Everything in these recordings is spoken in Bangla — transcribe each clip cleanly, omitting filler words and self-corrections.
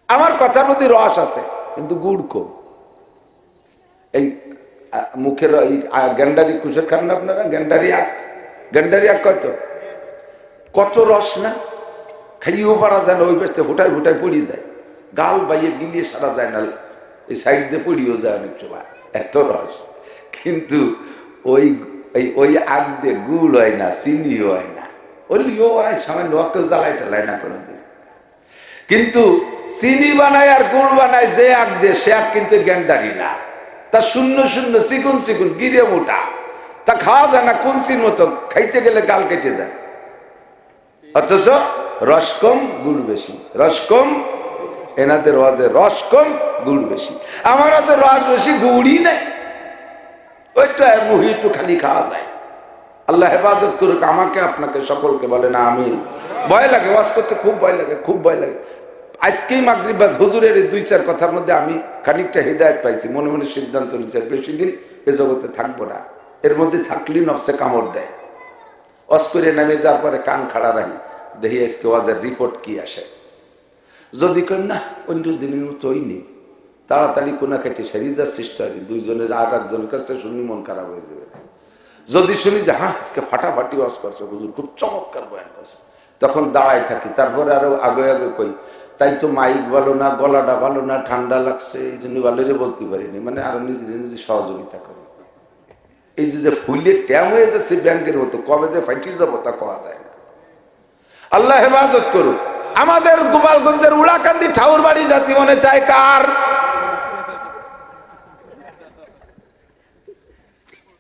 আমার কথার মধ্যে রস আছে কিন্তু গুড় কম। এই মুখের এই গ্যান্ডারি কুশের খান না আপনারা? গ্যান্ডারি আখ কত রস না, খাইয়েও পারা যায় না, ওই পাশে হুটায় হুটায় পড়ি যায়, গাল বাইয়ে গিলিয়ে সারা যায় না, এই সাইড দিয়ে পড়িও যায় অনেক সময়, এত রস। কিন্তু ওই ওই আগ দিয়ে গুড় হয় না, চিনিও হয় না, ওলিও হয় সামান্য, কেউ জ্বালাই টালাই না কোনো দিন। কিন্তু চিনি বানায় আর গুড় বানায় যে আগ দিয়ে, সে আগ কিন্তু গ্যান্ডারি না, তা শূন্য শূন্য চিকুন চিকুন গিরে মোটা, তা খাওয়া যায় না, কুলসির মতো, খাইতে গেলে গাল কেটে যায়। অথচ রস কম গুড় বেশি, রস কম, এনাদের ওয়াজে রস কম গুড় বেশি, আমার আছে রস বেশি গুড়ই নেই, ওইটা মুহি একটু খালি খাওয়া যায়। আল্লাহ হেফাজত করুক আমাকে আপনাকে সকলকে, বলে না আমিন। ভয় লাগে ওয়াজ করতে, খুব ভয় লাগে, খুব ভয় লাগে। আজকেই মাগরিব বাদ হুজুরের এই 2-4 কথার মধ্যে আমি খানিকটা হিদায়ত পাইছি, মনে মনে সিদ্ধান্ত নিয়েছি বেশি দিন এ জগতে থাকবো না, এর মধ্যে থাকলেই নফসে কামড় দেয়। ওয়াজ করে নামে যাওয়ার পরে কান খাড়া রাখি, দেখি আজকে ওয়াজের রিপোর্ট কি আসে। যদি কেন না অন্য দিনের মতো ওই নেই, তাড়াতাড়ি কোনা কেটে সেরিয়ে যাচ্ছে চেষ্টা, দুইজনের আর একজনের কাছে শুনি মন খারাপ হয়ে যাবে। যদি শুনি যে হ্যাঁ আজকে ফাটাফাটি ওয়াজ করছে হুজুর, খুব চমৎকার বয়ান করছে, তখন দাঁড়ায় থাকি, তারপরে আরো আগে আগে কই তাই তো মাইক ভালো না, গলাটা ভালো না, ঠান্ডা লাগছে, এই জন্য ভালোরে বলতে পারিনি, মানে আরো নিজে নিজে সহযোগিতা করি। এই যে ফুলে ট্যাম হয়ে যাচ্ছে ব্যাংকের মতো, কবে যে ফাইটিয়ে যাবো তা কওয়া যায় না। আল্লাহ হেফাজত করুক। আমাদের গোপালগঞ্জের উড়াকান্দি ঠাউর বাড়ি জাতি মনে চায় কার?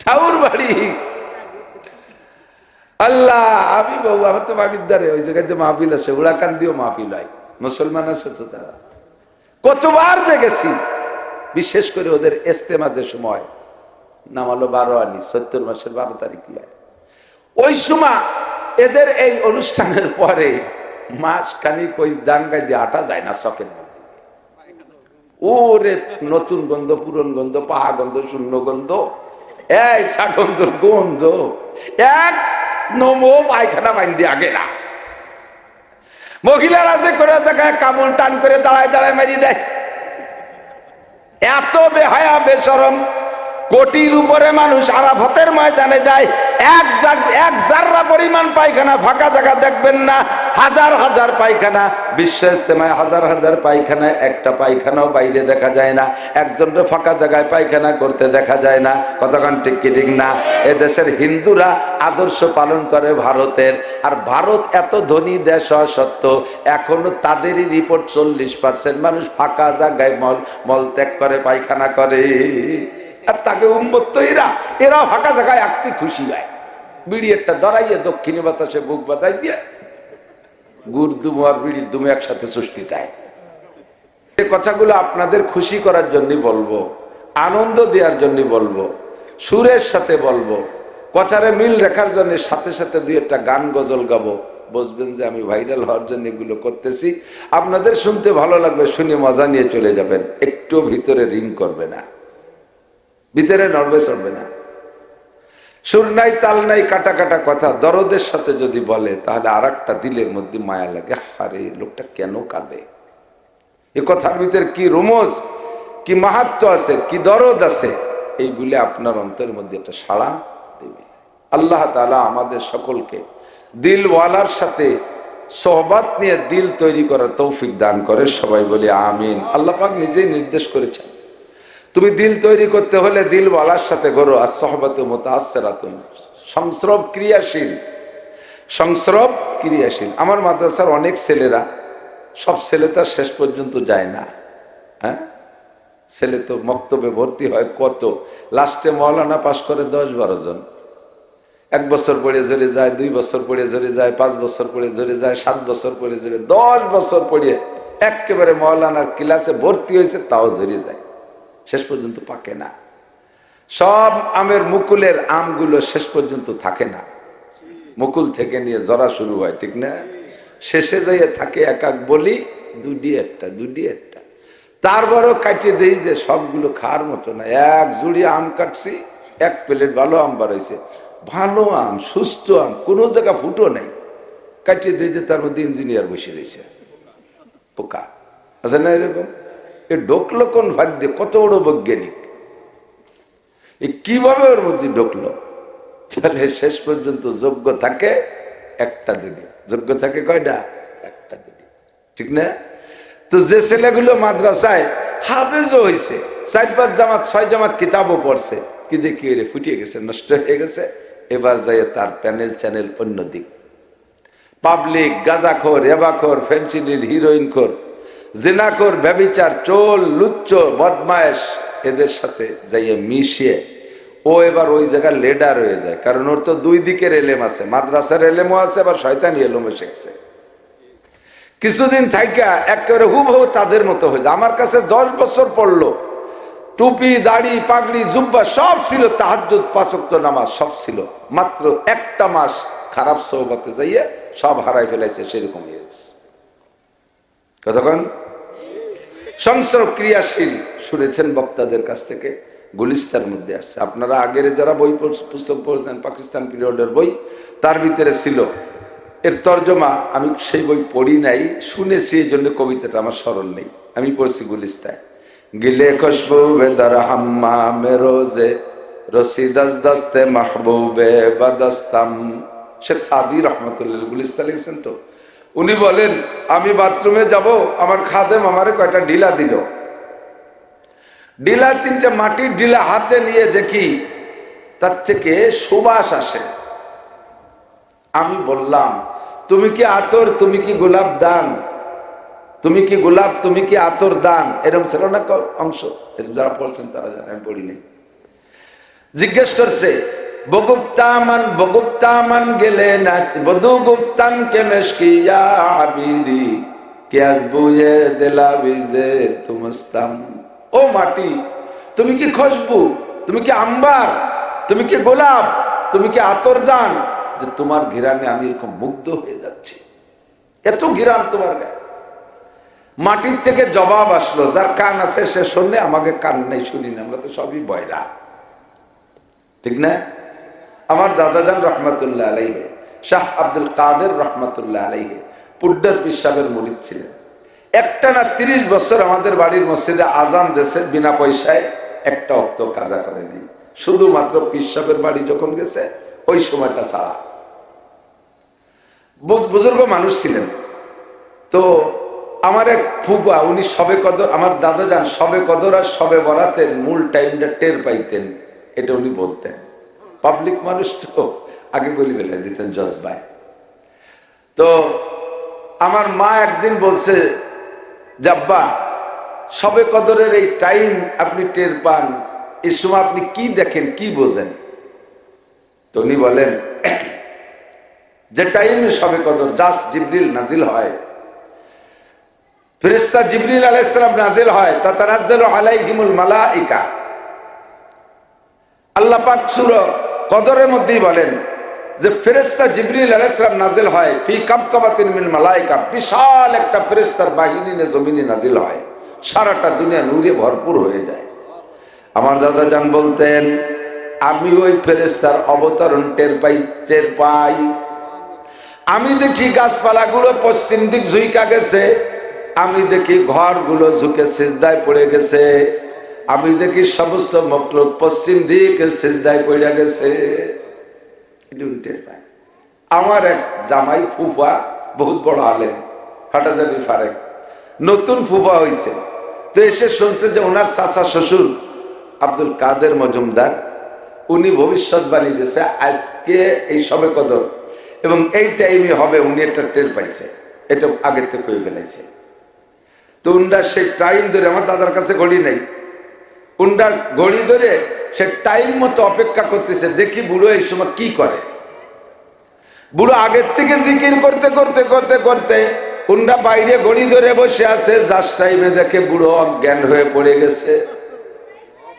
ঠাউর বাড়ি। আল্লাহ, আমি বউ, আমার তো বাড়ির দ্বারে ওই জায়গায় যে মাহফিল আছে, উড়াকান্দিও মাহফিল হয়, মুসলমান আছে তো তারা, কতবার যে গেছি। বিশেষ করে ওদের ইস্তেমা যে সময় নামালো 12 আনি 70 মাসের 12 তারিখ হয়, ওই সময় এদের এই অনুষ্ঠানের পরে মাস খানিক ওই ডাঙ্গায় দিয়ে আটা যায় না চকের মধ্যে, ওরে নতুন গন্ধ, পুরন গন্ধ, পাহা গন্ধ, শূন্য গন্ধ, এই সাগন্ধর গন্ধ, এক নমো পায়খানা বাইন্দি আগে না। মহিলারা যে করে জায়গায় কামড় টান করে দাঁড়ায় দাঁড়ায় মারি দেয়, এত বেহায়া বেশরম। কোটির উপরে মানুষ আরাফাতের ময়দানে যায়, এক জাররা পরিমাণ পায়খানা ফাঁকা জায়গা দেখবেন না, হাজার হাজার পায়খানা। বিশ্ব ইস্তেমায় হাজার হাজার পায়খানায় একটা পায়খানাও বাইরে দেখা যায় না, একজনের ফাঁকা জায়গায় পায়খানা করতে দেখা যায় না। কতক্ষণ ঠিক কি ঠিক না? এদেশের হিন্দুরা আদর্শ পালন করে ভারতের, আর ভারত এত ধনী দেশ হওয়া সত্ত্বেও এখনো তাদেরই রিপোর্ট 40% মানুষ ফাঁকা জায়গায় মলত্যাগ করে, পায়খানা করে। আর তাকে উম্মত তো এরাও ফাঁকা জায়গায় আঁকতে খুশি হয়, বিড়ি একটা ধরাইয়ে দক্ষিণী বাতাসে বুক বাতাই দিয়ে গুড় দুমো আর বিড়ির দুমো একসাথে সুস্তি দেয়। এই কথাগুলো আপনাদের খুশি করার জন্য বলবো, আনন্দ দেওয়ার জন্য বলবো, সুরের সাথে বলবো, কথারে মিল রাখার জন্য সাথে সাথে 2-1টা গান গজল গাবো। বুঝবেন যে আমি ভাইরাল হওয়ার জন্য এগুলো করতেছি, আপনাদের শুনতে ভালো লাগবে, শুনে মজা নিয়ে চলে যাবেন, একটু ভিতরে রিং করবে না, ভিতরে নড়বে চড়বে না। সুর নাই, তাল নাই, কাটা কাটা কথা দরদের সাথে যদি বলে, তাহলে আর একটা দিলের মধ্যে মায়া লাগে, আরে লোকটা কেন কাঁদে, এ কথার ভিতরে কি রোমজ, কি মাহাত্ম্য আছে, কি দরদ আছে, এই বলে আপনার অন্তরের মধ্যে একটা সাড়া দেবে। আল্লাহ তাআলা আমাদের সকলকে দিলওয়ালার সাথে সোহবত নিয়ে দিল তৈরি করার তৌফিক দান করে, সবাই বলি আমিন। আল্লাহ পাক নিজেই নির্দেশ করেছেন, তুমি দিল তৈরি করতে হলে দিলওয়ালার সাথে করো। আর সোহবত মুতাআসসিরাতুন, সংস্রব ক্রিয়াশীল, সংস্রব ক্রিয়াশীল। আমার মাদ্রাসার অনেক ছেলেরা, সব ছেলে তো শেষ পর্যন্ত যায় না, হ্যাঁ, ছেলে তো মক্তবে ভর্তি হয় কত, লাস্টে মাওলানা পাশ করে 10-12 জন। 1 বছর পড়ে ঝরে যায়, 2 বছর পড়ে ঝরে যায়, 5 বছর পড়ে ঝরে যায়, 7 বছর পড়ে ঝরে, 10 বছর পড়ে একেবারে মাওলানার ক্লাসে ভর্তি হয়েছে, তাও ঝরে যায়, শেষ পর্যন্ত পাকে না। সব আমের মুকুলের আমগুলো শেষ পর্যন্ত থাকে না, মুকুল থেকে নিয়ে জরা শুরু হয়, ঠিক না? শেষে যাইয়ে থাকে এক এক বলি, 2-1টা। তারপরও কাটিয়ে দেই যে সবগুলো খাওয়ার মতো না। এক জুড়ি আম কাটছি, 1 প্লেট ভালো আম বাড়াইছে, ভালো আম, সুস্থ আম, কোনো জায়গা ফুটো নেই, কাটিয়ে দেই যে তার মধ্যে ইঞ্জিনিয়ার বসে রয়েছে, পোকা। আছে না এরকম? এ ঢুকলো কোন ভাগ দিয়ে? কত বড় বৈজ্ঞানিক, এ কিভাবে ওর মধ্যে ঢুকলো? তাহলে শেষ পর্যন্ত যোগ্য থাকে একটা দুটি, যোগ্য থাকে কয়টা? একটা দুটি, ঠিক না? তো যে ছেলেগুলো মাদ্রাসায় হাফেজও হয়েছে, 4-5 জামাত 6 জামাত কিতাবও পড়ছে, কি দেখি রে ফুটিয়ে গেছে, নষ্ট হয়ে গেছে, এবার যাই তার প্যানেল চ্যানেল অন্যদিক। পাবলিক গাঁজাখোর, এবাখোর, ফেন্সিডিল, হিরোইনখোর, জিনাখোর, ব্যভিচার, চোর, লুচ্চ, বদমায়েশ, এদের সাথে যাইয়ে মিশিয়ে ও এবার ওই জায়গায় লিডার হয়ে যায়। কারণ ওর তো দুই দিকের এলেম আছে, মাদ্রাসার এলেমও আছে, আবার শয়তানি এলেমও শিখছে। কিছুদিন থাইকা একেবারে হুবহু তাদের মতো হয়ে যায়। আমার কাছে 10 বছর পড়লো, টুপি, দাড়ি, পাগড়ি, জুব্বা সব ছিল, তাহাজ্জুদ, 5 ওয়াক্ত নামাজ সব ছিল, মাত্র একটা মাস খারাপ সোহবতে যাইয়ে সব হারাই ফেলাইছে, সেরকম হয়ে গেছে। কতক্ষণ সংস্রব ক্রিয়াশীল শুনেছেন বক্তাদের কাছ থেকে, গুলিস্তার মধ্যে আসছে। আপনারা আগের যারা বই পুস্তক পড়েছেন, পাকিস্তান পিরিয়ডের বই, তার ভিতরে ছিল এর তর্জমা। আমি সেই বই পড়ি নাই, শুনেছি, এই জন্য কবিতাটা আমার স্মরণ নেই। আমি পড়ছি গুলিস্তায়, গিলে খুশবু বেদার হাম্মা মে রোজে রসিদাস দস্তে মাহবুবে বাদাস্তাম। শেখ সাদি রহমতুল্লাহ গুলিস্তা লিখছেন। তো উনি বলেন, আমি বাথরুমে যাব, আমার খাদেম আমারে কয়টা ডিলা দিল, ডিলা 3টে মাটির ডিলা হাতে নিয়ে দেখি তার থেকে সুবাস আসে। আমি বললাম, তুমি কি আতর, তুমি কি গোলাপ দান, তুমি কি গোলাপ, তুমি কি আতর দান, এরকম ছিল না অংশ? এরকম যারা পড়ছেন তারা জানে, আমি পড়িনি। জিজ্ঞেস করছে, বগুপ্তামান গেলে না বধু গুপ্তান কে মেশকিয়া আবিরি কে আজবুয়ে দেলা বিজে তুমস্তাম। ও মাটি, তুমি কি খুশবু, তুমি কি আম্বার, তুমি কি গোলাপ, তুমি কি আতর দান, যে তোমার ঘিরানে আমি এরকম মুগ্ধ হয়ে যাচ্ছি, এত ঘিরান তোমার গায়ে। মাটির থেকে জবাব আসলো, যার কান আছে সে শোনে, আমাকে কান নেই, শুনি না, আমরা তো সবই বয়রা, ঠিক না? আমার দাদাজান রহমতুল্লাহ আলাইহি, শাহ আব্দুল কাদের রহমতুল্লাহ আলাইহি, পুড্ডার পীর সাহেবের মুরিদ ছিলেন। একটানা 30 বছর আমাদের বাড়ির মসজিদে আজান দেশে বিনা পয়সায়, একটা ওয়াক্ত কাজা করেনি, শুধুমাত্র পীর সাহেবের বাড়ি যখন গেছে ওই সময়টা ছাড়া। বুজুর্গ মানুষ ছিলেন। তো আমার এক ফুফা, উনি সবে কদর, আমার দাদাজান সবে কদর আর সবে বরাতের মূল টাইমটা টের পাইতেন, এটা উনি বলতেন। পাবলিক মানুষ তো আগে বলি বেলা দিতেন জজবায়। তো আমার মা একদিন বলছে, জাব্বা সবে কদরের এই টাইম আপনি টের পান, এই সময় আপনি কি দেখেন, কি বোঝেন? তো উনি বলেন, যে টাইমে সবে কদর জাস্ট জিবরিল নাজিল হয়, ফেরেশতা জিবরিল আলাইহিস সালাম নাজিল হয়, তাতানাজ্জালু আলাইহিমুল মালাইকা। আল্লাহ পাক সূরা কদরের মধ্যেই বলেন যে ফেরেশতা জিবরিল আলাইহিস সালাম নাজিল হয়, ফি কাবকাবাতিন মিন মালাইকা, বিশাল একটা ফেরেশতার বাহিনী নিয়ে জমিনে নাজিল হয়, সারাটা দুনিয়া নূরে ভরপুর হয়ে যায়। আমার দাদা জান বলতেন, আমি ওই ফেরেশতার অবতরণ টের পাই। আমি দেখি গাছপালাগুলো পশ্চিম দিক ঝুঁকা গেছে, আমি দেখি ঘরগুলো ঝুঁকে সিজদায় পড়ে গেছে, আমি দেখি সমস্ত মখলুক পশ্চিম দিকে সিজদায় পড়ে গেছে। টের পাই। আমার এক জামাই ফুফা, বহুত বড় আলেম, হাটাজারি ফারেক, নতুন ফুফা হয়েছে। তো এসে শুনছে যে ওনার চাচা শ্বশুর আব্দুল কাদের মজুমদার, উনি ভবিষ্যৎবাণী দিয়েছে আজকে এই সবে কদর এবং এই টাইমে হবে, উনি এটা টের পাইছে, এটা আগের থেকে কয়ে ফেলাইছে। তো উন্ডা সেই টাইম ধরে, আমার দাদার কাছে ঘড়ি নেই, উন্ডা ঘড়ি ধরে সে টাইম মতো অপেক্ষা করতেছে, দেখি বুড়ো এই সময় কি করে। বুড়ো আগের থেকে জিকির করতে করতে করতে করতে উন্ডা বাইরে ঘড়ি ধরে বসে আছে, জাস্ট টাইমে দেখে বুড়ো অজ্ঞান হয়ে পড়ে গেছে।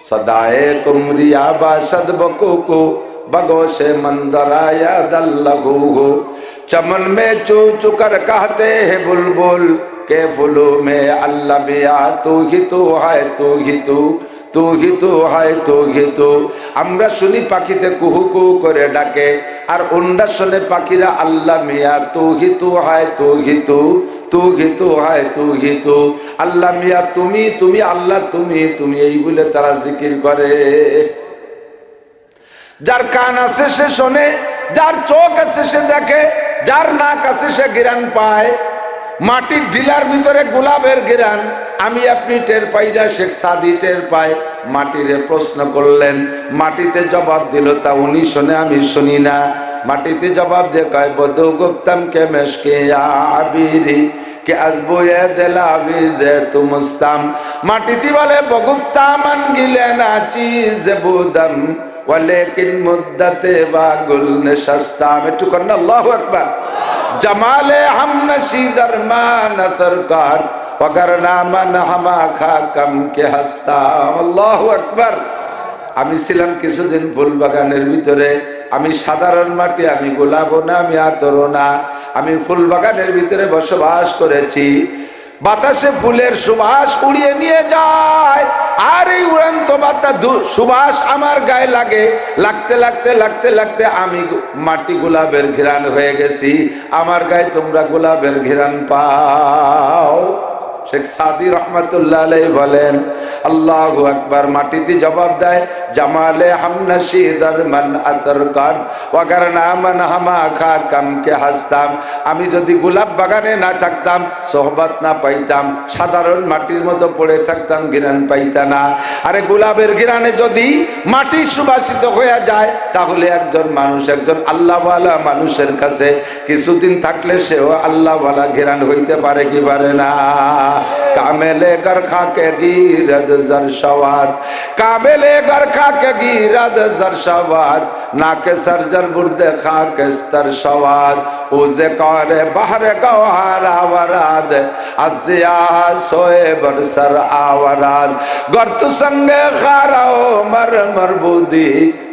সদায়ে কুমরিয়া বাসদ বকুকু बगोशे मंदराया दल्लहू चमन में चू चुकर कहते हैं बुलबुल के फूलों में अल्लाह मिया तू ही तू है तू ही तू तू ही तू है तू ही तू। আমরা শুনি পাখিতে কুহু কুহু করে ডাকে, আর ওন্ডা শুনে পাখিরা আল্লাহ মিয়া তু হি তু হয় তু হি তু তু ঘিতু হায় তু ঘিতু, আল্লাহ মিয়া তুমি, তুমি আল্লাহ তুমি, তুমি, এই বলে তারা জিকির করে। যার কান আছে সে শোনে, যার চোখ আছে সে দেখে, যার নাক আছে সে ঘ্রাণ পায়। মাটির ঢিলার ভিতরে গোলাপের ঘ্রাণ আমি আপনি টের পাই না, শেখ সাদি টের পায়। মাটিরে প্রশ্ন করলেন, মাটিতে জবাব দিল তা উনি শোনে আমি শুনি না। মাটিতে জবাব দিয়ে কয় বদু গুপ্তম কে মেশকে আবিরি কে আসবো এ দিলাবি যে তুমস্তাম। মাটিতে বলে বগুপ্তামান গিলে না চিজ বুদম ওয়ালেকিন মুদ্দাতে বাগুল নশস্তাম। একটু করেন আল্লাহু আকবার। জামালে হাম নশি দরমান তরকার অগর নামান হামা খা কম কে হাসতাম। আল্লাহু আকবার। আমি ছিলাম কিছুদিন ফুল বাগানের ভিতরে, আমি সাধারণ মাটি, আমি গোলাপও না, আমি আতরও না, আমি ফুল বাগানের ভিতরে বসবাস করেছি। বাতাসে ফুলের সুবাস উড়িয়ে নিয়ে যায়, আর এই উড়ন্ত বাতাস সুবাস আমার গায়ে লাগে। লাগতে লাগতে লাগতে লাগতে আমি মাটি গোলাপের ঘ্রাণ হয়ে গেছি, আমার গায়ে তোমরা গোলাপের ঘ্রাণ পাও। শেখ সাদি রহমতুল্লাহ আলাইহি বলেন আল্লাহু আকবার। মাটিতে জবাব দেয় জামালে হামনাশি দরমান আতরকার ওয়াগারনা মান হামা খা কাম কে হাসতাম। আমি যদি গোলাপ বাগানে না থাকতাম, সোহবত না পাইতাম, সাধারণ মাটির মতো পড়ে থাকতাম, ঘ্রাণ পাইতা না। আরে গোলাপের ঘ্রাণে যদি মাটি সুবাসিত হয়ে যায়, তাহলে একজন মানুষ, একজন আল্লাহওয়ালা মানুষের কাছে কিছুদিন থাকলে সেও আল্লাহওয়ালা ঘ্রাণ হইতে পারে কি পারে না? কামেলে গর খাকে গিরদ জরশওয়াত, কামেলে গর খাকে গিরদ জরশওয়াত, নাকে সরজর বুর্দে খাকে স্তর সওয়াত, উজে করে বাহরে গওহার আওয়ারাদ, আজিয়া সোয়ে বরসর আওয়ারাদ, গর্ত সঙ্গে খারাও মর মরবুদি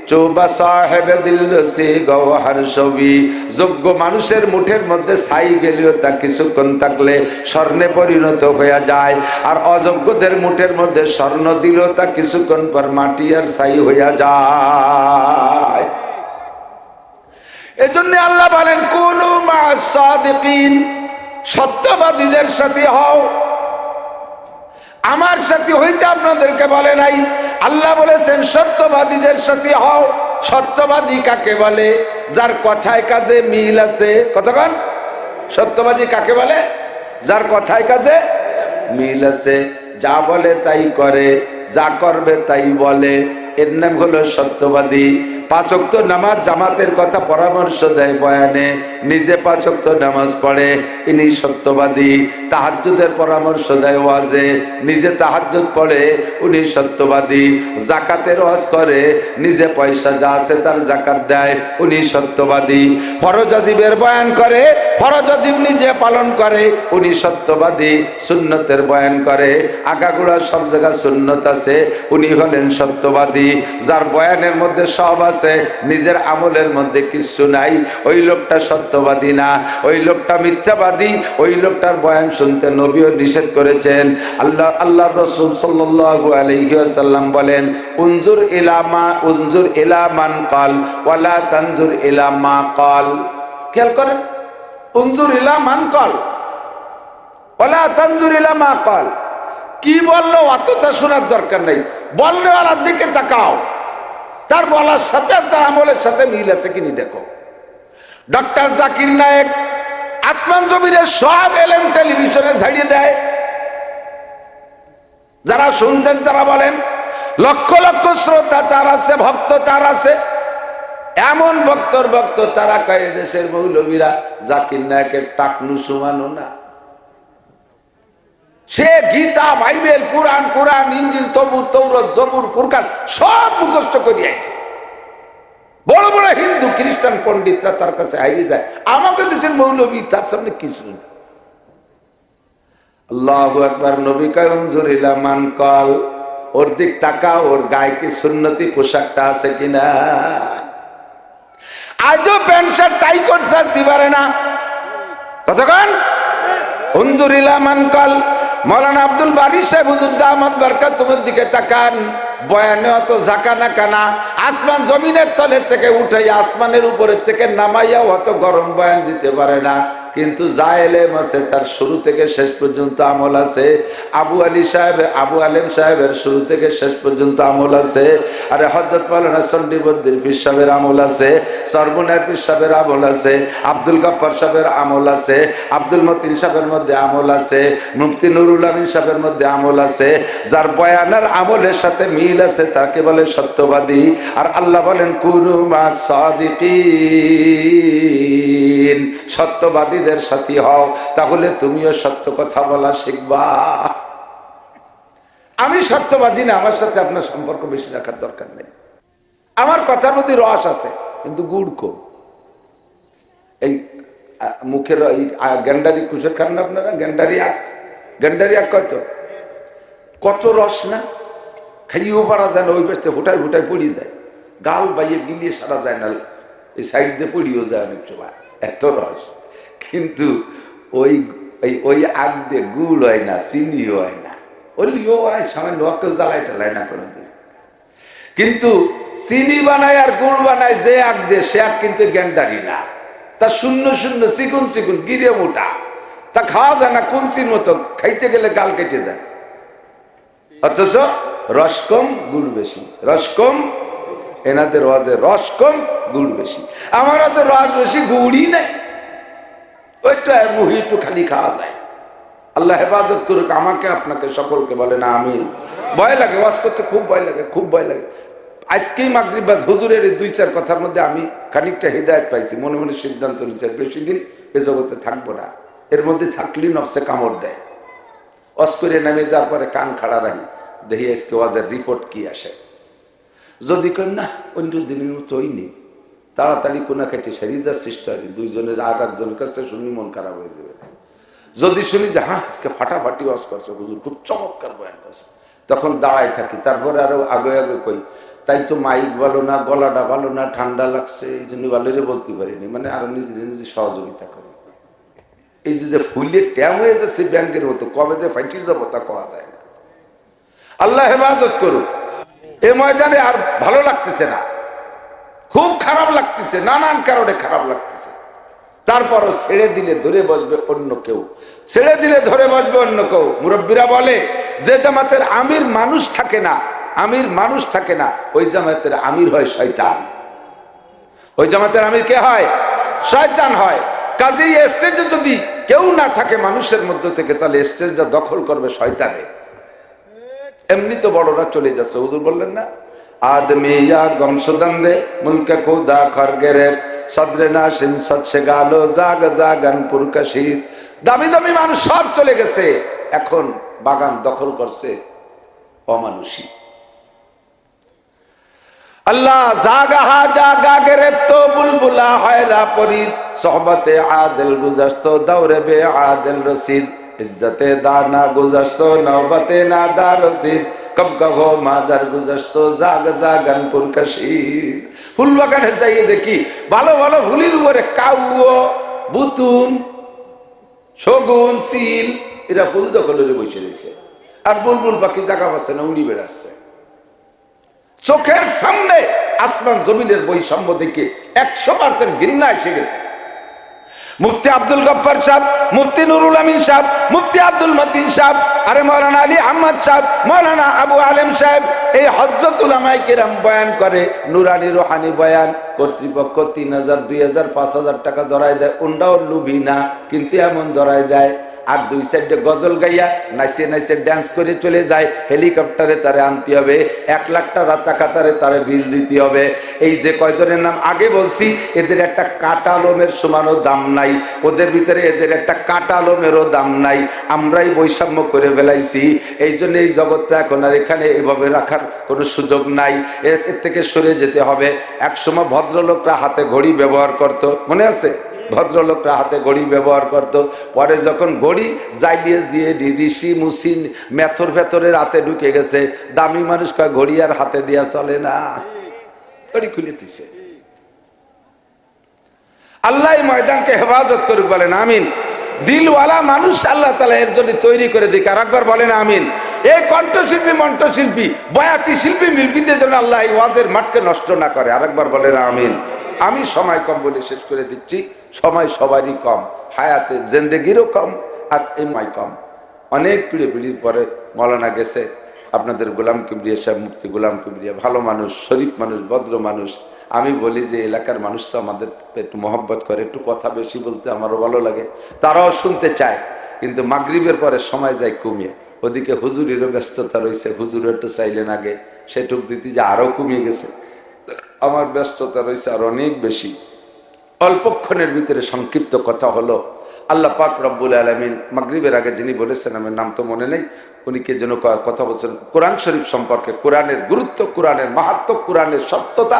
চোবা সাহেব দিল সে গওহার ছবি। যোগ্য মানুষের মুঠের মধ্যে ছাই গেলেও তা কিছুক্ষণ থাকলে স্বর্ণে পরিণত হয়ে যায়, আর অযোগ্যদের মুঠের মধ্যে স্বর্ণ দিলেও তা কিছুক্ষণ পর মাটি আর ছাই হইয়া যায়। এজন্য আল্লাহ বলেন কুনু মা'আস সাদিকিন, সত্যবাদীদের সাথে হও। আমার সাথে হইতে আপনাদেরকে বলে নাই, আল্লাহ বলেছেন সত্যবাদীদের সাথে হও। সত্যবাদী কাকে বলে? যার কথায় কাজে মিল আছে। কতক্ষণ? সত্যবাদী কাকে বলে? যার কথায় কাজে মিল আছে, যা বলে তাই করে, যা করবে তাই বলে, এর নাম হলো সত্যবাদী। 5 ওয়াক্ত নামাজ জামাতের কথা পরামর্শ দেয় বয়ানে, নিজে 5 ওয়াক্ত নামাজ পড়ে, ইনি সত্যবাদী। তাহাজ্জুদের পরামর্শ দেয় ওয়াজে, নিজে তাহাজ্জুদ পড়ে, উনি সত্যবাদী। যাকাতের ওয়াজ করে, নিজে পয়সা যা আছে তার যাকাত দেয়, উনি সত্যবাদী। ফরজ ওয়াজিবের বয়ান করে, ফরজ ওয়াজিব নিজে পালন করে, উনি সত্যবাদী। সুন্নতের বয়ান করে, আগাগোড়া সব জায়গা সুন্নত আছে, উনি হলেন সত্যবাদী। যার বয়ানের মধ্যে সব আছে, নিজের আমলের মধ্যে কিছু নাই, ওই লোকটা সত্যবাদী না, ওই লোকটা মিথ্যাবাদী। ওই লোকটার বয়ান শুনতে নবীও নিষেধ করেছেন। আল্লাহর রাসূল সাল্লাল্লাহু আলাইহি ওয়াসাল্লাম বলেন উনজুর ইলা মান ক্বাল ওয়ালা তানজুর ইলা মা ক্বাল। খেয়াল করেন, উনজুর ইলা মান ক্বাল ওয়ালা তানজুর ইলা মা ক্বাল। কি বললো অতটা শোনার দরকার নেই, বলনেওয়ালার দিকে তাকাও, তার বলার সাথে তার আমলের সাথে মিল আছে কিনি দেখো। ডক্টর জাকির নায়েক আসমান জমিনের সব এলেম টেলিভিশনে ছাড়িয়ে দেয়। যারা শুনছেন তারা বলেন লক্ষ লক্ষ শ্রোতা তার আছে, ভক্ত তার আছে। এমন ভক্তর ভক্ত তারা কয় দেশের মৌলবীরা জাকির নায়েকের টাকনু সমানো না। সে গীতা, বাইবেল, পুরাণ, কোরআন, ইনজিল, তবুর, তৌরাত, জবুর, ফুরকান সব মুখস্থ করে আইছে। বড় বড় হিন্দু খ্রিস্টান পণ্ডিতরা তার কাছে হারিয়ে যায়। আমাকে দেশের মৌলবী তার সামনে কিছু না। আল্লাহু আকবার। নবী কয় উনজুর ইলা মান ক্বাল, ওর দিক তাকা, ওর গায়ে কি সুন্নতি পোশাকটা আছে কিনা। আজও pant shirt tie coat shirt দিবারে না। কতক্ষণ? উনজুর ইলা মান ক্বাল। মৌলানা আব্দুল বারী সাহেব হুজুর দামাত বরকাতুহুর দিকে তাকান, বয়ানে অত ঝাঁকানা কানা, আসমান জমিনের তলের থেকে উঠাইয়া আসমানের উপরের থেকে নামাইয়া অত গরম বয়ান দিতে পারে না। কিন্তু যা এলেম আছে তার শুরু থেকে শেষ পর্যন্ত আমল আছে। আবু আলেম সাহেবের শুরু থেকে শেষ পর্যন্ত আমল আছে। আরে হযরত মাওলানা চন্ডীবদ্দির পীর সাহেবের আমল আছে, সরবনের পীর সাহেবের আমল আছে, আব্দুল গফফার সাহেবের আমল আছে, আব্দুল মতিন সাহেবের মধ্যে আমল আছে, মুফতি নুরুল আমিন সাহেবের মধ্যে আমল আছে। যার বয়ানের আমলের সাথে মিল আছে তাকে বলে সত্যবাদী। আর আল্লাহ বলেন কুনু মাস সাদিকিন, সত্যবাদীদের সাথী হও, তাহলে তুমিও সত্য কথা বলা শিখবা। আমি সত্যবাদী না, আমার সাথে আপনার সম্পর্ক বেশি রাখার দরকার নেই। আমার কথার মধ্যে রস আছে কিন্তু গুড় কম। এই মুখের এই গ্যান্ডারি কুশের খান না আপনারা? গ্যান্ডারি আখ কত রস না, খাইয়েও পারা যায় না, ওই পাশে হুটায় হুটায় পড়ি যায়, গাল বাইয়ে গিলিয়ে সারা যায় না, এই সাইড দিয়ে পড়িও যায় অনেক সময়, এত রস। কিন্তু ওই আগ দিয়ে গুড় হয় না, চিনিও হয় না, ওলিও হয় সামান্য, কেউ জ্বালাই টালাই না কোনোদিন। কিন্তু চিনি বানায় আর গুড় বানায় যে আগ দিয়ে, সে আগ কিন্তু গ্যান্ডারি না। তা শূন্য শূন্য চিকুন চিকুন গিরে মোটা, তা খাওয়া যায় না, কুলসির মতো, খাইতে গেলে গাল কেটে যায়। অথচ রস কম গুড় বেশি, রস কম। এনাদের ওয়াজে রস কম গুড় বেশি, আমার আছে রস বেশি গুড়ই নেই, ওইটা মুহি একটু খালি খাওয়া যায়। আল্লাহ হেফাজত করুক আমাকে আপনাকে সকলকে, বলে না আমিন। ভয় লাগে ওয়াজ করতে, খুব ভয় লাগে, খুব ভয় লাগে। আজকেই মাগরিব বাদ হুজুরের এই 2-4 কথার মধ্যে আমি খানিকটা হিদায়ত পাইছি, মনে মনে সিদ্ধান্ত নিয়েছি বেশি দিন এ জগতে থাকবো না। এর মধ্যে থাকলেই নফসে কামড় দেয়। ওয়াজ করে নামে যাওয়ার পরে কান খাড়া রাখি, দেখি আজকে ওয়াজের রিপোর্ট কি আসে। যদি কেন না অন্য দিনের মতো হইনি, তাড়াতাড়ি কোনা কেটে সেরিয়ে যাচ্ছে চেষ্টা, দুইজনের আর একজনের কাছে শুনি মন খারাপ হয়ে যাবে। যদি শুনি যে হ্যাঁ আজকে ফাটাফাটি ওয়াজ করছে হুজুর, খুব চমৎকার বয়ান করছে, তখন দাঁড়ায় থাকি। তারপরে আরো আগে আগে কই, তাই তো মাইক ভালো না, গলাটা ভালো না, ঠান্ডা লাগছে, এই জন্য ভালোরে বলতে পারিনি, মানে আরো নিজে নিজে সহযোগিতা করি। এই যে ফুলে ট্যাম হয়ে যাচ্ছে ব্যাংকের মতো, কবে যে ফাইটিয়ে যাবো তা কওয়া যায় না। আল্লাহ হেফাজত করুক। এই ময়দানে আর ভালো লাগতেছে না, খুব খারাপ লাগতেছে, নানান কারণে খারাপ লাগতেছে। তারপরও ছেড়ে দিলে ধরে বসবে অন্য কেউ, ছেড়ে দিলে ধরে বসবে অন্য কেউ। মুরব্বীরা বলে যে জামাতের আমির মানুষ থাকে না, আমির মানুষ থাকে না, ওই জামাতের আমির হয় শয়তান। ওই জামাতের আমির কে হয়? শয়তান হয়। কাজেই স্টেজে যদি কেউ না থাকে মানুষের মধ্য থেকে, তাহলে স্টেজটা দখল করবে শয়তানে। এমনি তো বড়রা চলে যাচ্ছে, হুজুর বললেন না, আদমি ইয়া গমসুদন্দে মুলকে খুদা খরগেরে সদরে নাশিন সচ্ছে গালো জাগ জাগান পুরকাশিদ। দামি দামি মানুষ সব চলে গেছে, এখন বাগান দখল করছে অমানুষী। আল্লাহ জাগা জাগা গেরেপ্ত বুলবুলা হয়রা পরিদ সোহবতে আদিল গুজস্ত দৌরে বে আদিল রসিদ ইজ্জতে দানা গুজস্ত নওবতে নাদা রসিদ কব কহো মাদার গুজস্ত জাগ জাগান পুরকাশিদ। ফুল বাগানে যাইয়ে দেখি ভালো ভালো ফুলের উপরে কাউও, বুতুম, শগুন, সিল এরা ফুল দখলে বসে রয়েছে, আর বুলবুল পাখি জায়গা পাচ্ছে না, উড়ি বেড়াচ্ছে। চোখের সামনে আসমান জমিনের বৈষম্য দেখে 100% ঘৃণা এসে গেছে। মুফতি আব্দুল গফফার সাহেব, মুফতি নুরুল আমিন সাহেব, মুফতি আব্দুল মতিন সাহেব, আরে মাওলানা আলী আহমদ সাহেব, মাওলানা আবু আলেম সাহেব, এই হযরত উলামায়ে কেরাম বয়ান করে, নুরানি রুহানি বয়ান। কর্তৃপক্ষ 3000, 2000, 5000 টাকা ধরায় দেয়, ওনরাও লুভি না, কিন্তু এমন ধরায় দেয়। আর 2 সাইডে গজল গাইয়া নাচে নাচে ড্যান্স করে চলে যায়। হেলিকপ্টারে তারে আনতে হবে, 1 লাখ টাকা তারে বিল দিতে হবে। এই যে কয়জনের নাম আগে বলছি, এদের একটা কাটা লোমের সমানও দাম নাই, ওদের ভিতরে এদের একটা কাটা লোমেরও দাম নাই। আমরাই বৈষম্য করে ফেলাইছি। এই জন্য এই জগৎটা এখন আর এখানে এভাবে রাখার কোনো সুযোগ নাই, এর থেকে সরে যেতে হবে। একসময় ভদ্রলোকরা হাতে ঘড়ি ব্যবহার করত, মনে আছে? ভদ্রলোকরা হাতে ঘড়ি ব্যবহার করত। পরে যখন ঘড়ি জাইলিয়ে জিয়ে ঋষি মুসিন মেথর ভেতরের হাতে ঢুকে গেছে, দামি মানুষ কয় ঘড়ি আর হাতে দিয়া চলে না, ঘড়ি খুলে দিছে। আল্লাহ ময়দানকে হেফাজত করুক, বলেন আমিন। দিলওয়ালা মানুষ আল্লাহ তাআলা এর জন্য তৈরি করে দিক, আর একবার বলেন আমিন। এই কণ্ঠশিল্পী, মন্ত্রশিল্পী, বয়াতি শিল্পী, মিল্পীদের জন্য আল্লাহ এই ওয়াজের মাঠকে নষ্ট না করে, আর একবার বলেন আমিন। আমি সময় কম বলে শেষ করে দিচ্ছি। সময় সবারই কম, হায়াতে জিন্দেগিরও কম, আর এমআই কম। অনেক পিড়ির পরে মৌলানা গেছে, আপনাদের গোলাম কিবরিয়া সাহেব, মুফতি গোলাম কিবরিয়া, ভালো মানুষ, শরীফ মানুষ, ভদ্র মানুষ। আমি বলি যে এলাকার মানুষ তো আমাদের একটু মহব্বত করে, একটু কথা বেশি বলতে আমারও ভালো লাগে, তারাও শুনতে চায়, কিন্তু মাগরিবের পরে সময় যায় কমিয়ে। ওদিকে হুজুরেরও ব্যস্ততা রয়েছে, হুজুর একটু চাইলেন আগে, সেটুক দিতে যে আরও কমিয়ে গেছে, আমার ব্যস্ততা রয়েছে আর অনেক বেশি। অল্পক্ষণের ভিতরে সংক্ষিপ্ত কথা হলো, আল্লাহ পাক রব্বুল আলামিন মাগরিবের আগে যিনি বলেছেন, আমার নাম তো মনে নেই, উনি কে যেন কথা বলছেন কোরআন শরীফ সম্পর্কে, কোরআনের গুরুত্ব, কোরআনের মাহাত্ম্য, কোরআনের সত্যতা,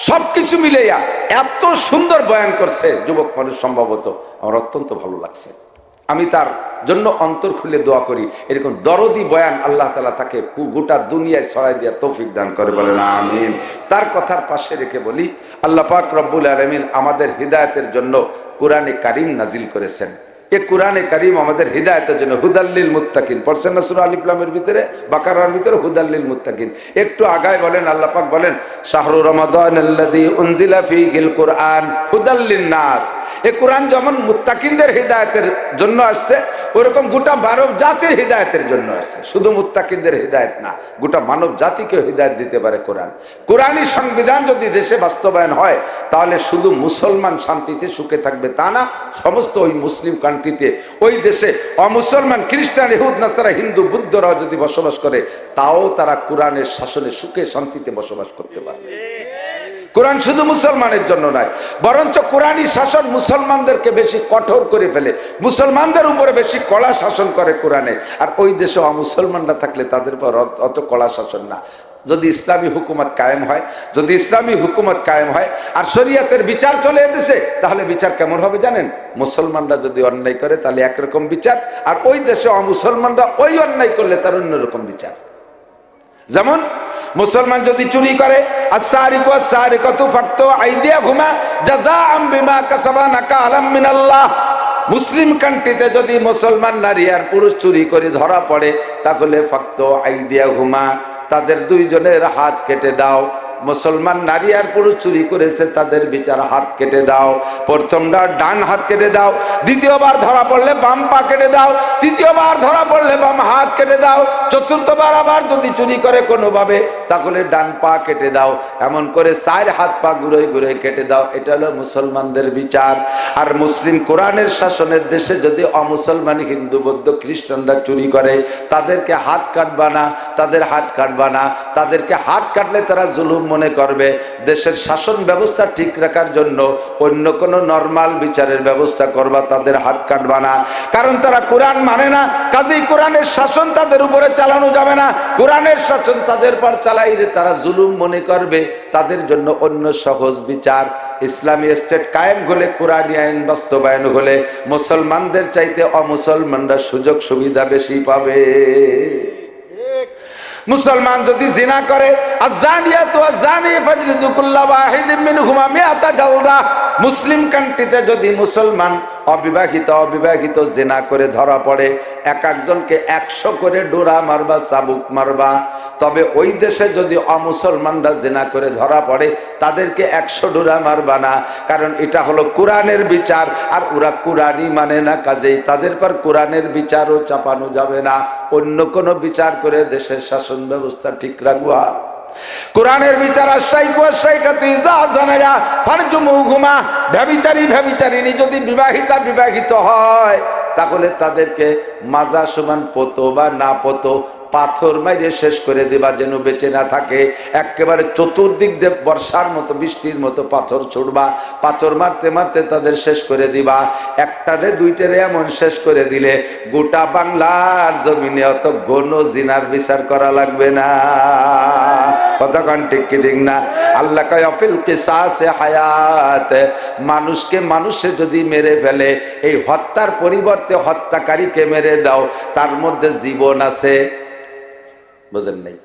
সবকিছু মিলাইয়া এত সুন্দর বয়ান করছে যুবক মানুষ, সম্ভবত আমার অত্যন্ত ভালো লাগছে। আমি তার জন্য অন্তর খুলে দোয়া করি, এরকম দরদি বয়ান আল্লাহ তাআলা তাকে গোটা দুনিয়ায় ছড়াই দিয়া তৌফিক দান করে, বলেন আমিন। তার কথার পাশে রেখে বলি, আল্লাহ পাক রব্বুল আলামিন আমাদের হিদায়াতের জন্য কোরআনে কারীম নাজিল করেছেন। এই কোরআনে কারীম আমাদের হিদায়াতের জন্য, হুদাল্লিল মুত্তাকিন পড়ছেন না সূরা আলিফ লামের ভিতরে, বাকারার ভিতরে হুদাল্লিল মুত্তাকিন। একটু আগায় বলেন, আল্লাহ পাক বলেন শাহরু রমাদানাল্লাযী উনজিলা ফীহিল কুরআন হুদাল্লিন নাস। এই কোরআন যেমন মুত্তাকিনদের হিদায়াতের জন্য আসছে, ওরকম গোটা মানব জাতির হিদায়াতের জন্য আসছে। শুধু মুত্তাকিনদের হিদায়াত না, গোটা মানব জাতিকে হিদায়াত দিতে পারে কোরআন। কোরআনী সংবিধান যদি দেশে বাস্তবায়ন হয়, তাহলে শুধু মুসলমান শান্তিতে সুখে থাকবে তা না, সমস্ত ওই মুসলিম কান্ট্রিতে, ওই দেশে অমুসলমান, খ্রিস্টান, ইহুদ, নাসারা, হিন্দু, বুদ্ধরাও যদি বসবাস করে, তাও তারা কোরআনের শাসনে সুখে শান্তিতে বসবাস করতে পারবে। কোরআন শুধু মুসলমানের জন্য নয়, বরঞ্চ কোরআনী শাসন মুসলমানদেরকে বেশি কঠোর করে ফেলে, মুসলমানদের উপরে বেশি কড়া শাসন করে কোরআনে। আর ওই দেশে অমুসলমানরা থাকলে তাদের উপর অত কড়া শাসন না। যদি ইসলামী হুকুমত কায়েম হয়, যদি ইসলামী হুকুমত কায়েম হয় আর শরীয়তের বিচার চলে এদেশে, তাহলে বিচার কেমন হবে জানেন? মুসলমানরা যদি অন্যায় করে তাহলে একরকম বিচার, আর ওই দেশে অমুসলমানরা ওই অন্যায় করলে তার অন্যরকম বিচার। যেমন মুসলমান যদি চুরি করে, আস-সারিকু আস-সারিকাতু ফাকতু আইদিয়াহুমা জাযাআম বিমা কাসাবা নাকালাম মিনাল্লাহ। মুসলিম কান্ট্রিতে যদি মুসলমান নারী আর পুরুষ চুরি করে ধরা পড়ে, তাহলে ফাকতু আইদিয়াহুমা, তাদের দুইজনের হাত কেটে দাও। মুসলমান নারী আর পুরুষ চুরি করেছে, তাদের বিচার হাত কেটে দাও। প্রথমবার ডান হাত কেটে দাও, দ্বিতীয়বার ধরা পড়লে বাম পা কেটে দাও, তৃতীয়বার ধরা পড়লে বাম হাত কেটে দাও, চতুর্থবার আবার যদি চুরি করে কোনোভাবে, তাহলে ডান পা কেটে দাও। এমন করে 4 হাত পা ঘুরোয় ঘুরোয় কেটে দাও। এটা হলো মুসলমানদের বিচার। আর মুসলিম কোরআনের শাসনের দেশে যদি অমুসলমান, হিন্দু, বৌদ্ধ, খ্রিস্টানরা চুরি করে, তাদেরকে হাত কাটবা না, তাদের হাত কাটবা না। তাদেরকে হাত কাটলে তারা জুলুম মনে করবে। দেশের শাসন ব্যবস্থা ঠিক রাখার জন্য অন্য কোন নরমাল বিচারের ব্যবস্থা করবা, তাদের হাত কাটবা না। কারণ তারা কোরআন মানে না, কাজেই কোরআনের শাসন তাদের উপরে চালানো যাবে না। কোরআনের শাসন তাদের পর চালাইলে তারা জুলুম মনে করবে। তাদের জন্য অন্য সহজ বিচার। ইসলামী স্টেট কায়েম হলে, কোরআনী আইন বাস্তবায়ন হলে, মুসলমানদের চাইতে অমুসলমানরা সুযোগ সুবিধা বেশি পাবে। মুসলমান যদি জিনা করে, আয-যানিয়াতু ওয়াজ-যানি ফাজলিদু কুল্লা ওয়াহিদিন মিনহুমা মিআতা জালদা। মুসলিম কান্ট্রিতে যদি মুসলমান অবিবাহিত জিনা করে ধরা পড়ে, এক একজনকে 100 করে ডোরা মারবা, চাবুক মারবা। তবে ওই দেশে যদি অমুসলমানরা জিনা করে ধরা পড়ে, তাদেরকে 100 ডোরা মারবা না, কারণ এটা হলো কোরআনের বিচার, আর ওরা কোরআনই মানে না, কাজেই তাদের পর কোরআনের বিচারও চাপানো যাবে না। অন্য কোনো বিচার করে দেশের শাসন ব্যবস্থা ঠিক রাখবা। কোরআনের বিচার, আশ-শাইখু ওয়াশ-শাইখাতু ইযা যানায়া ফারজুমুহুমা। ব্যভিচারিণী যদি বিবাহিত হয়, তাহলে তাদেরকে মাজা সমান পতো বা না পতো পাথর মাইরে শেষ করে দেবা, যেন বেঁচে না থাকে। একেবারে চতুর্দিক দিয়ে বর্ষার মতো, বৃষ্টির মতো পাথর ছুড়বা। পাথর মারতে মারতে তাদের শেষ করে দিবা। একটারে দুইটারে এমন শেষ করে দিলে গোটা বাংলার জমিনে অত গণ জিনার বিচার করা লাগবে না। কতক্ষণ ঠিক কি ঠিক না? আল্লাহ কয় ফিল কিসাসে হায়াত। মানুষকে মানুষে যদি মেরে ফেলে, এই হত্যার পরিবর্তে হত্যাকারীকে মেরে দাও, তার মধ্যে জীবন আছে। বুঝেন নাই?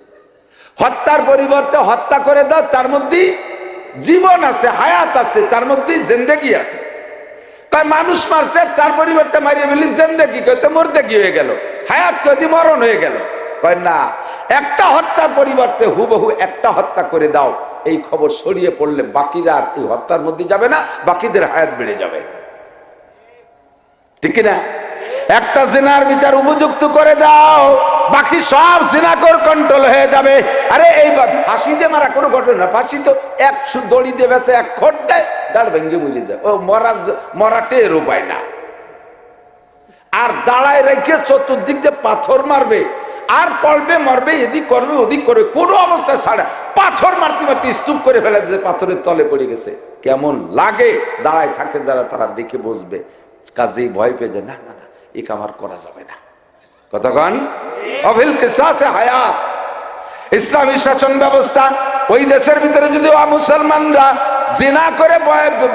হত্যার পরিবর্তে হত্যা করে দাও, তার মধ্যে জীবন আছে, হায়াত আছে, তার মধ্যে জিন্দেগি আছে। কয় মানুষ মারছে, তার পরিবর্তে মারিয়ে ফেলি জিন্দেগি, কইতে মরদেগি হয়ে গেল, হায়াত কদি মরণ হয়ে গেল। কয় না, একটা হত্যার পরিবর্তে হুবহু একটা হত্যা করে দাও। এই খবর ছড়িয়ে পড়লে বাকিরা আর এই হত্যার মধ্যে যাবে না, বাকিদের হায়াত বেড়ে যাবে। ঠিক না? একটা জিনার বিচার উপযুক্ত করে দাও, বাকি সব জিনাকর কন্ট্রোল হয়ে যাবে। আরে এই ফাঁসি দিয়ে মারা কোনো ঘটনা, ফাঁসি তো এক দড়ি দিয়ে বেছে এক খোট দেয়, দাঁড় ভেঙ্গে মরে যায়, ও মরাটে এর উপায় না। আর দাঁড়ায় রেখে চতুর্দিক দিয়ে পাথর মারবে, আর পড়বে মরবে, এদিক করবে ওদিক করবে, কোনো অবস্থায় ছাড়া পাথর মারতে মারতে স্তূপ করে ফেলে দিয়েছে, পাথরের তলে পড়ে গেছে। কেমন লাগে দাঁড়ায় থাকে যারা, তারা দেখে বসবে, কাজেই ভয় পেয়ে যায়, না না না এ কামার করা যাবে না। কতক্ষণ অফিল কিসাসে হায়াত, ইসলামী শাসন ব্যবস্থা। ওই দেশের ভিতরে যদি মুসলমানরা জিনা করে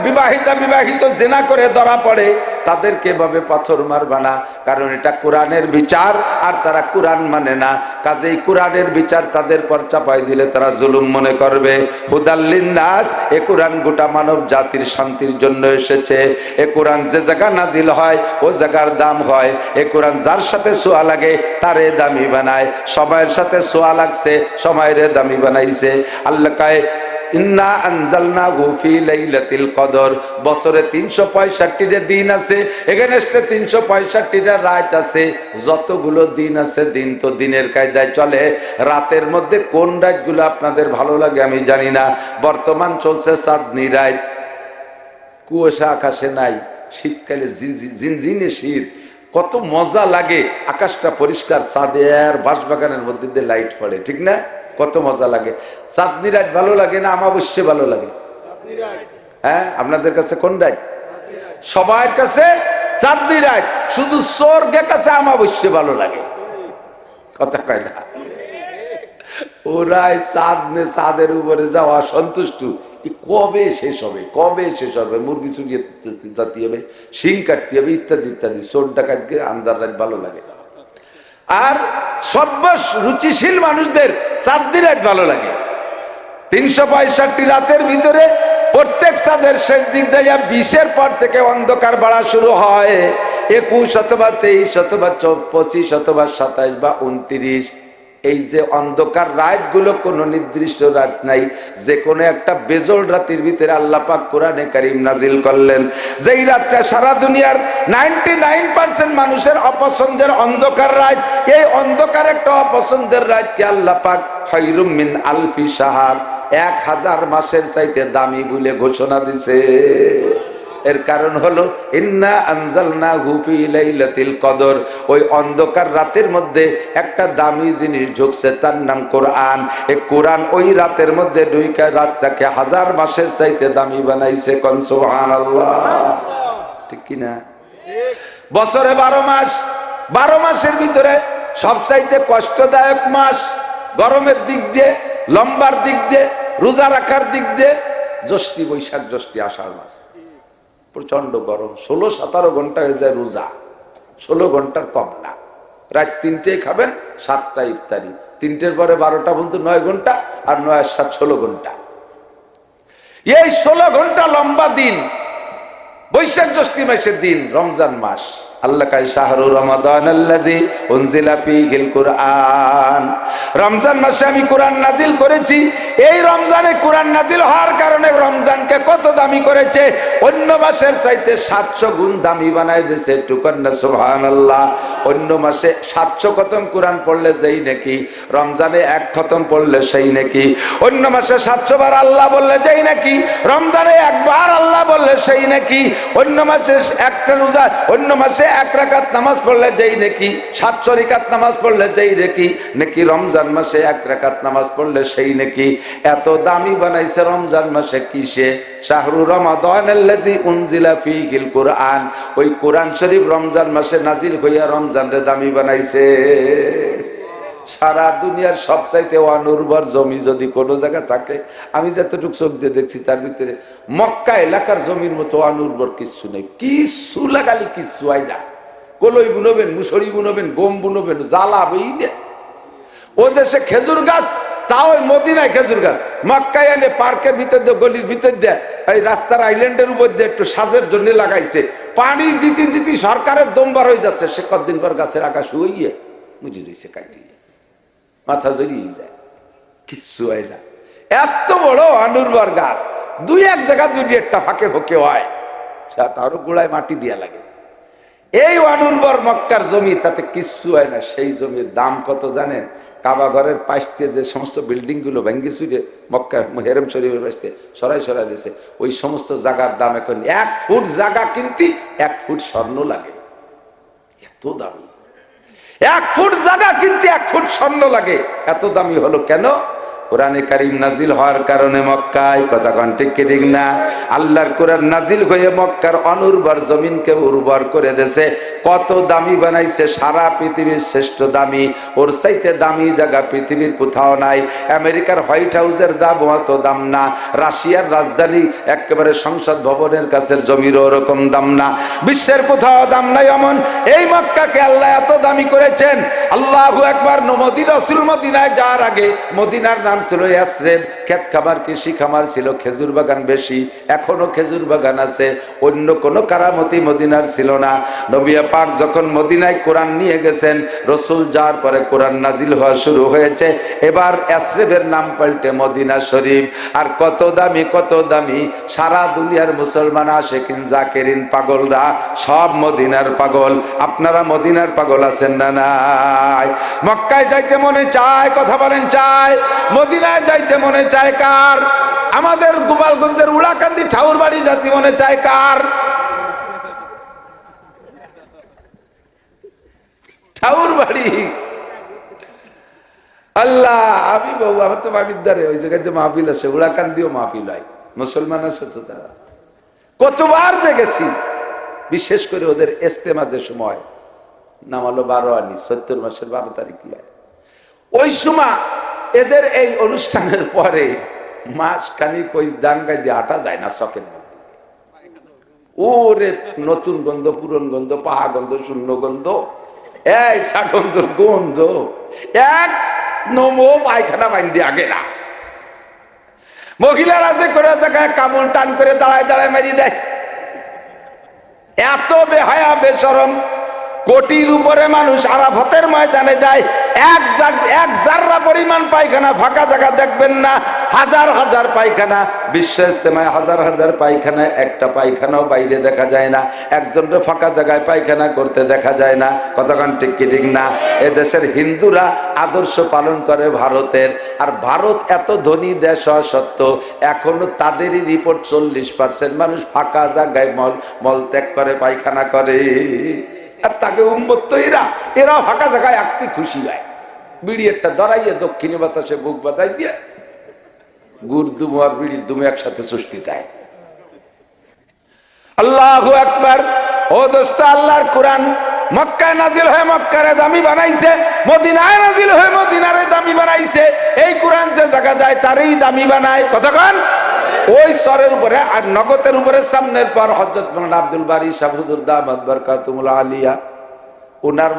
বিবাহিত জিনা করে ধরা পড়ে, তাদেরকে এভাবে পাথর মারবা না, কারণ এটা কোরআনের বিচার, আর তারা কোরআন মানে না। কাজেই কোরআনের বিচার তাদের পর চাপাই দিলে তারা জুলুম মনে করবে। হুদাল্লিন নাস, এ কোরআন গোটা মানব জাতির শান্তির জন্য এসেছে। এ কোরআন যে জায়গা নাজিল হয় ও জায়গার দাম হয়। এ কোরআন যার সাথে সোয়া লাগে তারে দামি বানায়, সময়ের সাথে সোয়া লাগছে সময়ের দামি বানাইছে। আল্লাহ কয় ইন্না আনজালনাহু ফি লাইলাতিল কদর, বছরে 365টা দিন আছে, এখানে 365টা রাত আছে। যতগুলো দিন আছে, দিন তো দিনের কায়দায় চলে। রাতের মধ্যে কোন রাতগুলো আপনাদের ভালো লাগে আমি জানি না। বর্তমান চলছে চাঁদনি রাত, কুয়াশা আকাশে নাই, শীতকালে ঝিনঝিনে শীত, কত মজা লাগে। আকাশটা পরিষ্কার, চাঁদের বাঁশবাগানের মধ্যে দিয়ে লাইট পড়ে, ঠিক না? কত মজা লাগে। চাঁদনি রাত ভালো লাগে না অমাবস্যা ভালো লাগে? হ্যাঁ, আপনাদের কাছে কোন রাত? সবার কাছে চাঁদনি রাত, শুধু স্বর্গের কাছে অমাবস্যা ভালো লাগে। কথা কয় না? ওরাই চাঁদের উপরে যাওয়া সন্তুষ্ট। কবে শেষ হবে, কবে শেষ হবে? মুরগি চুরিয়ে জাতি হবে, শিং কাটতে হবে, ইত্যাদি ইত্যাদি। চোর ডাকাতকে আন্দার রাত ভালো লাগে। আর সর্ব রুচিশীল মানুষদের চাঁদনি রাত ভালো লাগে। 365 রাতের ভিতরে প্রত্যেক চাঁদের শেষ দিক যাইয়া 20-এর পর থেকে অন্ধকার বাড়া শুরু হয়। 21 অথবা 23 অথবা 25 অথবা 27 বা 29। এই যে অন্ধকার রাতগুলো কোনো নির্দিষ্ট রাত নাই, যে কোনো একটা বেজল রাতের ভিতরে আল্লাহ পাক কোরআনে কারীম নাজিল করলেন। যেই রাতটা সারা দুনিয়ার 99% মানুষের অপছন্দের অন্ধকার রাত, এই অন্ধকার একটা অপছন্দের রাতকে আল্লাহ পাক খায়রুম মিন আলফি শাহর, 1000 মাসের চাইতে দামি বলে ঘোষণা দিছে। এর কারণ হলো ইন্না আনজালনাহু ফি লাইলাতিল কদর, ওই অন্ধকার রাতের মধ্যে একটা দামি জিনিস ঢুকছে, তার নাম কোরআন। এই কোরআন ওই রাতের মধ্যে ঢুইকা রাতটাকে 1000 মাসের চাইতে দামি বানাইছে। কোন সুবহানাল্লাহ, ঠিক কি না? বছরে 12 মাস, 12 মাসের ভিতরে সবচাইতে কষ্টদায়ক মাস গরমের দিক দিয়ে, লম্বার দিক দিয়ে, রোজা রাখার দিক দিয়ে জ্যৈষ্ঠ, বৈশাখ, জ্যৈষ্ঠ, আষাঢ় মাস। প্রচন্ড গরম, 16-17 ঘন্টা হয়ে যায় রোজা, 16 ঘন্টার কম না। রাত 3টায় খাবেন, 7টায় ইফতারি, 3টের পরে 12টা পর্যন্ত 9 ঘন্টা, আর 9 আর 7 16 ঘন্টা। এই 16 ঘন্টা লম্বা দিন বৈশাখ জ্যৈষ্ঠ মাসের দিন, রমজান মাস। আল্লাহ কায় শাহরু রমাদানাল্লাযী উনজিলা ফীহিল কুরআন, রমজান মাসে আমি কোরআন নাজিল করেছি। এই রমজানে কোরআন নাজিল হওয়ার কারণে রমজানকে কত দামি করেছে, অন্য মাসের চাইতে 700 গুণ দামি বানায় দিয়েছে। টুকান্না সুবহানাল্লাহ। অন্য মাসে 700 খতম কোরআন পড়লে যেই নাকি, রমজানে 1 খতম পড়লে সেই নাকি। অন্য মাসে 700 বার আল্লাহ বললে যেই নাকি, রমজানে 1 বার আল্লাহ বললে সেই নাকি। অন্য মাসে একটা রোজা, অন্য মাসে 1 রাকাত নামাজ পড়লে যেই নাকি, 700 রাকাত নামাজ পড়লে যেই নাকি, রমজান মাসে 1 রাকাত নামাজ পড়লে সেই নাকি। এত দামি বানাইছে রমজান মাসে কিসে? শাহরু রমাদানাল্লাযী উনজিলা ফীহিল কুরআন, ওই কোরআন শরীফ রমজান মাসে নাজিল হইয়া রমজানরে দামি বানাইছে। সারা দুনিয়ার সবচাইতে অনুর্বর জমি যদি কোনো জায়গা থাকে, আমি যতটুকু চোখ দিয়ে দেখছি তার ভিতরে মক্কা এলাকার জমির মতো অনুর্বর কিচ্ছু নেই। কিচ্ছু লাগালি কিচ্ছু হয় না। কলই বুনবেন, মুসরি বুনবেন, গম বুনবেন, জ্বালাবেই না। ও দেশে খেজুর গাছ, তাও মদিনায় খেজুর গাছ, মক্কায় এনে পার্কের ভিতর দিয়ে, গলির ভিতর দিয়ে, এই রাস্তার আইল্যান্ডের উপর দিয়ে একটু সাজের জন্য লাগাইছে। পানি দিতে দিতে সরকারের দমবার হয়ে যাচ্ছে। সে কতদিন পর গাছের আকাশ হয়ে গিয়ে মুজি রয়েছে, কাটিয়ে মাথা জড়িয়ে যায়, কিচ্ছু হয় না। এত বড় অনুর্বর গাছ, 2-1 জায়গা 2-1টা ফাঁকে ফোঁকে হয়, তারও গোড়ায় মাটি দিয়া লাগে। এই অনুর্বর মক্কার জমি, তাতে কিচ্ছু হয় না। সেই জমির দাম কত জানেন? কাবা ঘরের পাশে যে সমস্ত বিল্ডিং গুলো ভেঙ্গে চুরে মক্কা হেরেম শরীফের পাশে সরাই দিয়েছে, ওই সমস্ত জায়গার দাম এখন 1 ফুট জায়গা কিনতে 1 ফুট স্বর্ণ লাগে। এত দামি 1 ফুট জায়গা কিনতে 1 ফুট স্বর্ণ লাগে। এত দামি হলো কেন? কোরআনে কারীম নাজিল হওয়ার কারণে মক্কায়, কথা কোন ঠিক কি ঠিক না? আল্লাহর কোরআন নাজিল হয়ে মক্কার অনুর্বর জমিনকে উর্বর করে দিয়েছে। কত দামি বানাইছে, সারা পৃথিবীর শ্রেষ্ঠ দামি। ওর চাইতে দামি জায়গা পৃথিবীর কোথাও নাই। আমেরিকার হোয়াইট হাউসের দাম অত দাম না, রাশিয়ার রাজধানী একেবারে সংসদ ভবনের কাছের জমির ওরকম দাম না, বিশ্বের কোথাও দাম নাই এমন এই মক্কাকে আল্লাহ এত দামি করেছেন। আল্লাহু আকবার। নবী রাসূল মদিনায় যাওয়ার আগে মদিনার নাম ছিল ইয়াসরিব। ক্ষেত খামার, কৃষি খামার ছিল, খেজুর বাগান বেশি, এখনো খেজুর বাগান আছে। অন্য কোনো কারামতি মদিনার ছিল না। নবী পাক যখন মদিনায় কোরআন নিয়ে গেছেন, রাসূল যাওয়ার পরে কোরআন নাজিল হওয়া শুরু হয়েছে। এবার ইয়াসরিবের নাম পাল্টে মদিনা শরীফ। আর কত দামি, কত দামি! সারা দুনিয়ার মুসলমান আশিকিন জাকিরিন পাগলরা সব মদিনার পাগল। আপনারা মদিনার পাগল আছেন না নাই? মক্কায় যাইতে মনে চায়, কথা বলেন চায়? মদিনায় যাইতে মনে চায় কার? আমাদের গোপালগঞ্জের উলাকান্দি ঠাউর বাড়ি যাতে মনে চায় কার? ঠাউর বাড়ি। আল্লাহ, আমি বউ, আমার তো বাড়ির ধারে ওই জায়গায় যে মাহফিল আছে, উলাকান্দিও মাহফিল হয়, মুসলমান আছে তো তারা। কতবার যে গেছি, বিশেষ করে ওদের ইস্তেমাজের সময়, নাম হলো 12 আনি, ৭০ মাসের 12 তারিখ হয়। ওই সময় এদের এই অনুষ্ঠানের পরে মাস খানিক ওই ডাঙ্গায় দিয়ে হাঁটা যায় না চকের মধ্যে। ওরে নতুন গন্ধ, পুরন গন্ধ, পাহা গন্ধ, শূন্য গন্ধ, এই সাগন্ধর গন্ধ, এক নমো পায়খানা বাইন্দি আগে না। মহিলারা যে করে জায়গায় কামড় টান করে দাঁড়ায় দাঁড়ায় মেরি দেয়। এত বেহায়া বেশরম। কোটির উপরে মানুষ আরাফাতের ময়দানে যায়, এক জাররা পরিমাণ পায়খানা ফাঁকা জায়গা দেখবেন না। হাজার হাজার পায়খানা, বিশ্ব ইজতেমায় হাজার হাজার পায়খানা, একটা পায়খানাও বাইরে দেখা যায় না। একজনকে ফাঁকা জায়গায় পায়খানা করতে দেখা যায় না। কতক্ষণ ঠিক কি ঠিক না? এদেশের হিন্দুরা আদর্শ পালন করে ভারতের। আর ভারত এত ধনী দেশ হওয়া সত্ত্বেও এখনো তাদেরই রিপোর্ট 40% মানুষ ফাঁকা জায়গায় মলত্যাগ করে, পায়খানা করে। আর তাকে উম্মত তো এরাও ফাঁকা জায়গায় আঁকতে খুশি হয়। বিড়ি একটা ধরাইয়ে দক্ষিণী বাতাসে বুক বাতাই দিয়ে গুড় দুমু আর বিড়ির দুমু একসাথে চুষ্টি দেয়। আল্লাহু আকবার। ও দোস্ত, আল্লাহর কোরআন মক্কায় নাজিল হয়ে মক্কারে দামি বানাইছে, মদিনায় নাজিল হয়ে মদিনারে দামি বানাইছে। এই কোরআন যে জায়গা যায় তারই দামি বানায়। কতক্ষণ? ওই সরের উপরে আর নগদের উপরে সামনের পর হযরত মাওলানা আব্দুল বারী সাহেব হুজুর দামাত বরকাতুল আলিয়া, উনার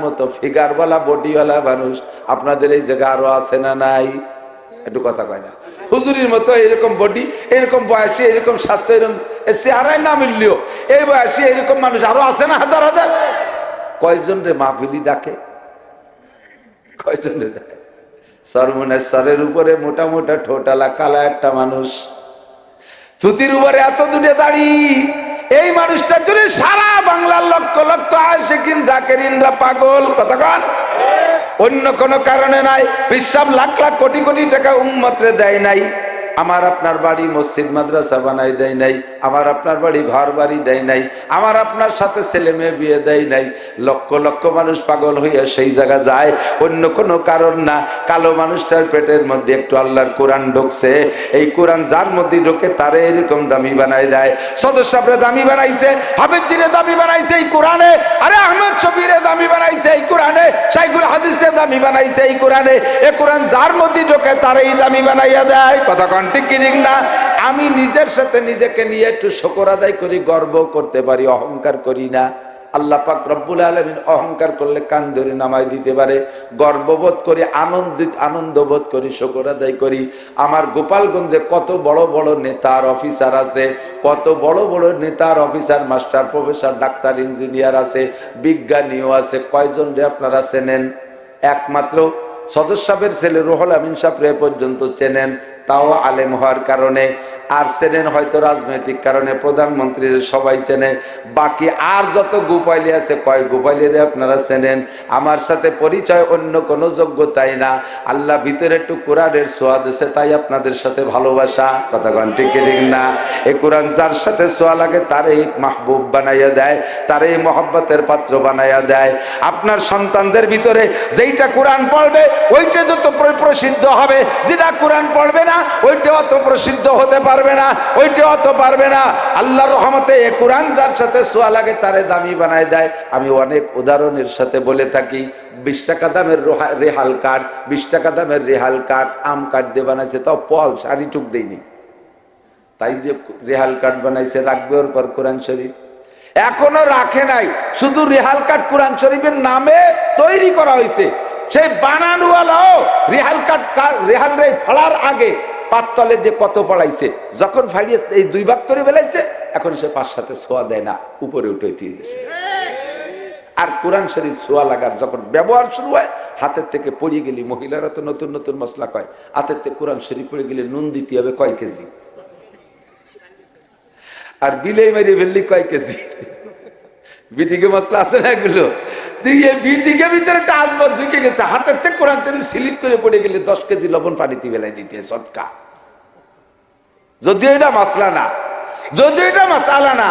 মতো ফিগারওয়ালা বডিওয়ালা মানুষ আপনাদের এই জায়গা আরো আছে না নাই? একটু কথা কয় না? হুজুরির মতো এরকম বডি, এরকম বয়সে, এরকম স্বাস্থ্য, এরকম চেহারায় না মিললেও এই বয়সে এরকম মানুষ আরো আছে না? হাজার হাজার। কয়জন রে মাহফিলি ডাকে? কয়জন রে ডাকে? সরের উপরে মোটা মোটা ঠোঁটালা কালা একটা মানুষ, থুতির উপরে এত দুটে দাড়ি। এই মানুষটার জন্য সারা বাংলার লক্ষ লক্ষ আশিকিন জাকিরিনরা পাগল। কতক্ষণ? অন্য কোনো কারণে নাই। বিশ্বাব লাখ লাখ কোটি কোটি টাকা উম্মতরে দেয় নাই। আমার আপনার বাড়ি মসজিদ মাদ্রাসা বানাই দেয় নাই। আমার আপনার বাড়ি ঘর বাড়ি দেয় নাই। আমার আপনার সাথে ছেলে মেয়ে বিয়ে দেয় নাই। লক্ষ লক্ষ মানুষ পাগল হইয়া সেই জায়গা যায়, অন্য কোনো কারণ না। কালো মানুষটার পেটের মধ্যে একটু আল্লাহর কোরআন ঢুকছে। এই কোরআন যার মধ্যে ঢোকে তারে এরকম দামি বানাই দেয়। সদস্যরে দামি বানাইছে, হাফেজিরে দামি বানাইছে এই কোরআনে। আরে আহমদ শফিরে দামি বানাইছে এই কোরআনে। শাইখুল হাদিসকে দামি বানাইছে এই কোরআনে। এই কোরআন যার মধ্যে ঢোকে তারেই দামি বানাইয়া দেয়। কথা ঠিক কি ঠিক না? আমি নিজের সাথে নিজেকে নিয়ে একটু শুকর আদায় করি, গর্ব করতে পারি, অহংকার করি না। আল্লাহ পাক রব্বুল আলামিন অহংকার করলে কান ধরে নামাই দিতে পারে। গর্ববোধ করি, আনন্দবোধ করি, শুকর আদায় করি। আমার গোপালগঞ্জে কত বড় বড় নেতার অফিসার আছে, কত বড় বড় নেতার officer, master, professor, doctor, engineer আছে, বিজ্ঞানীও আছে। কয়জন রে আপনারা চেনেন? একমাত্র সদস্য সাহেবের ছেলে রুহুল আমিন সাহেব এ পর্যন্ত চেনেন। তাও আলেম হওয়ার কারণে, আর চেনেন হয়তো রাজনৈতিক কারণে, প্রধানমন্ত্রীর সবাই চেনে, বাকি আর যত গোপাইলি আছে কয় গোপাইলিরে আপনারা চেনেন। আমার সাথে পরিচয় অন্য কোনো যোগ্যতাই না, আল্লাহ ভিতরে একটু কোরআনের ছোঁয়া দিয়েছে তাই আপনাদের সাথে ভালোবাসা। কথা কন ঠিক না? এই কোরআন যার সাথে ছোঁয়া লাগে তারই মাহবুব বানাইয়া দেয়, তারই মহব্বতের পাত্র বানাইয়া দেয়। আপনার সন্তানদের ভিতরে যেইটা কোরআন পড়বে ওইটা যত প্রসিদ্ধ হবে, যেটা কোরআন পড়বে না ওইটা অত প্রসিদ্ধ হতে পারবে না, ওইটা অত পারবে না। আল্লাহর রহমতে এই কোরআন যার সাথে ছোঁয়া লাগে তারে দামি বানায় দেয়। আমি অনেক উদাহরণের সাথে বলে থাকি, 20 টাকা দামের রেহাল কাঠ, 20 টাকা দামের রেহাল কাঠ আম কাঠ দিয়ে বানাইছে, তাও পল সারিটুক দেয়নি, তাই দিয়ে রেহাল কাঠ বানাইছে, রাখবে ওর পর কোরআন শরীফ এখনো রাখে নাই, শুধু রেহাল কাঠ কোরআন শরীফের নামে তৈরি করা হয়েছে। সেই বানানোয়ালাও রেহাল কাঠ রেহাল রে ফাড়ার আগে পাততলে যে কত পড়াইছে, যখন ফাড়িয়ে এই 2 ভাগ করে বেলাইছে, এখন সে 5-7 ছোঁয়া দেয় না, উপরে উঠে দিয়ে দিয়েছে। আর কোরআন শরীফ ছোঁয়া লাগার যখন ব্যবহার শুরু হয়, হাতের থেকে পড়িয়ে গেলি, মহিলারা তো নতুন নতুন মশলা কয়, হাতের থেকে কোরআন শরীফ পড়ে গেলে নুন দিতে হবে কয় কেজি, আর বিলেই মেরে ফেললি কয় কেজি। বিটিকে মশলা আছে না এগুলো, বিটিকে ভিতরে টাচবাদ ঢুকে গেছে, হাতের থেকে কোরআন শরীফ স্লিপ করে পড়ে গেলে 10 কেজি লবণ পানিতে বেলায় দিতে সদকা। যদিও এটা মশলা না, যদিও এটা মশালা না,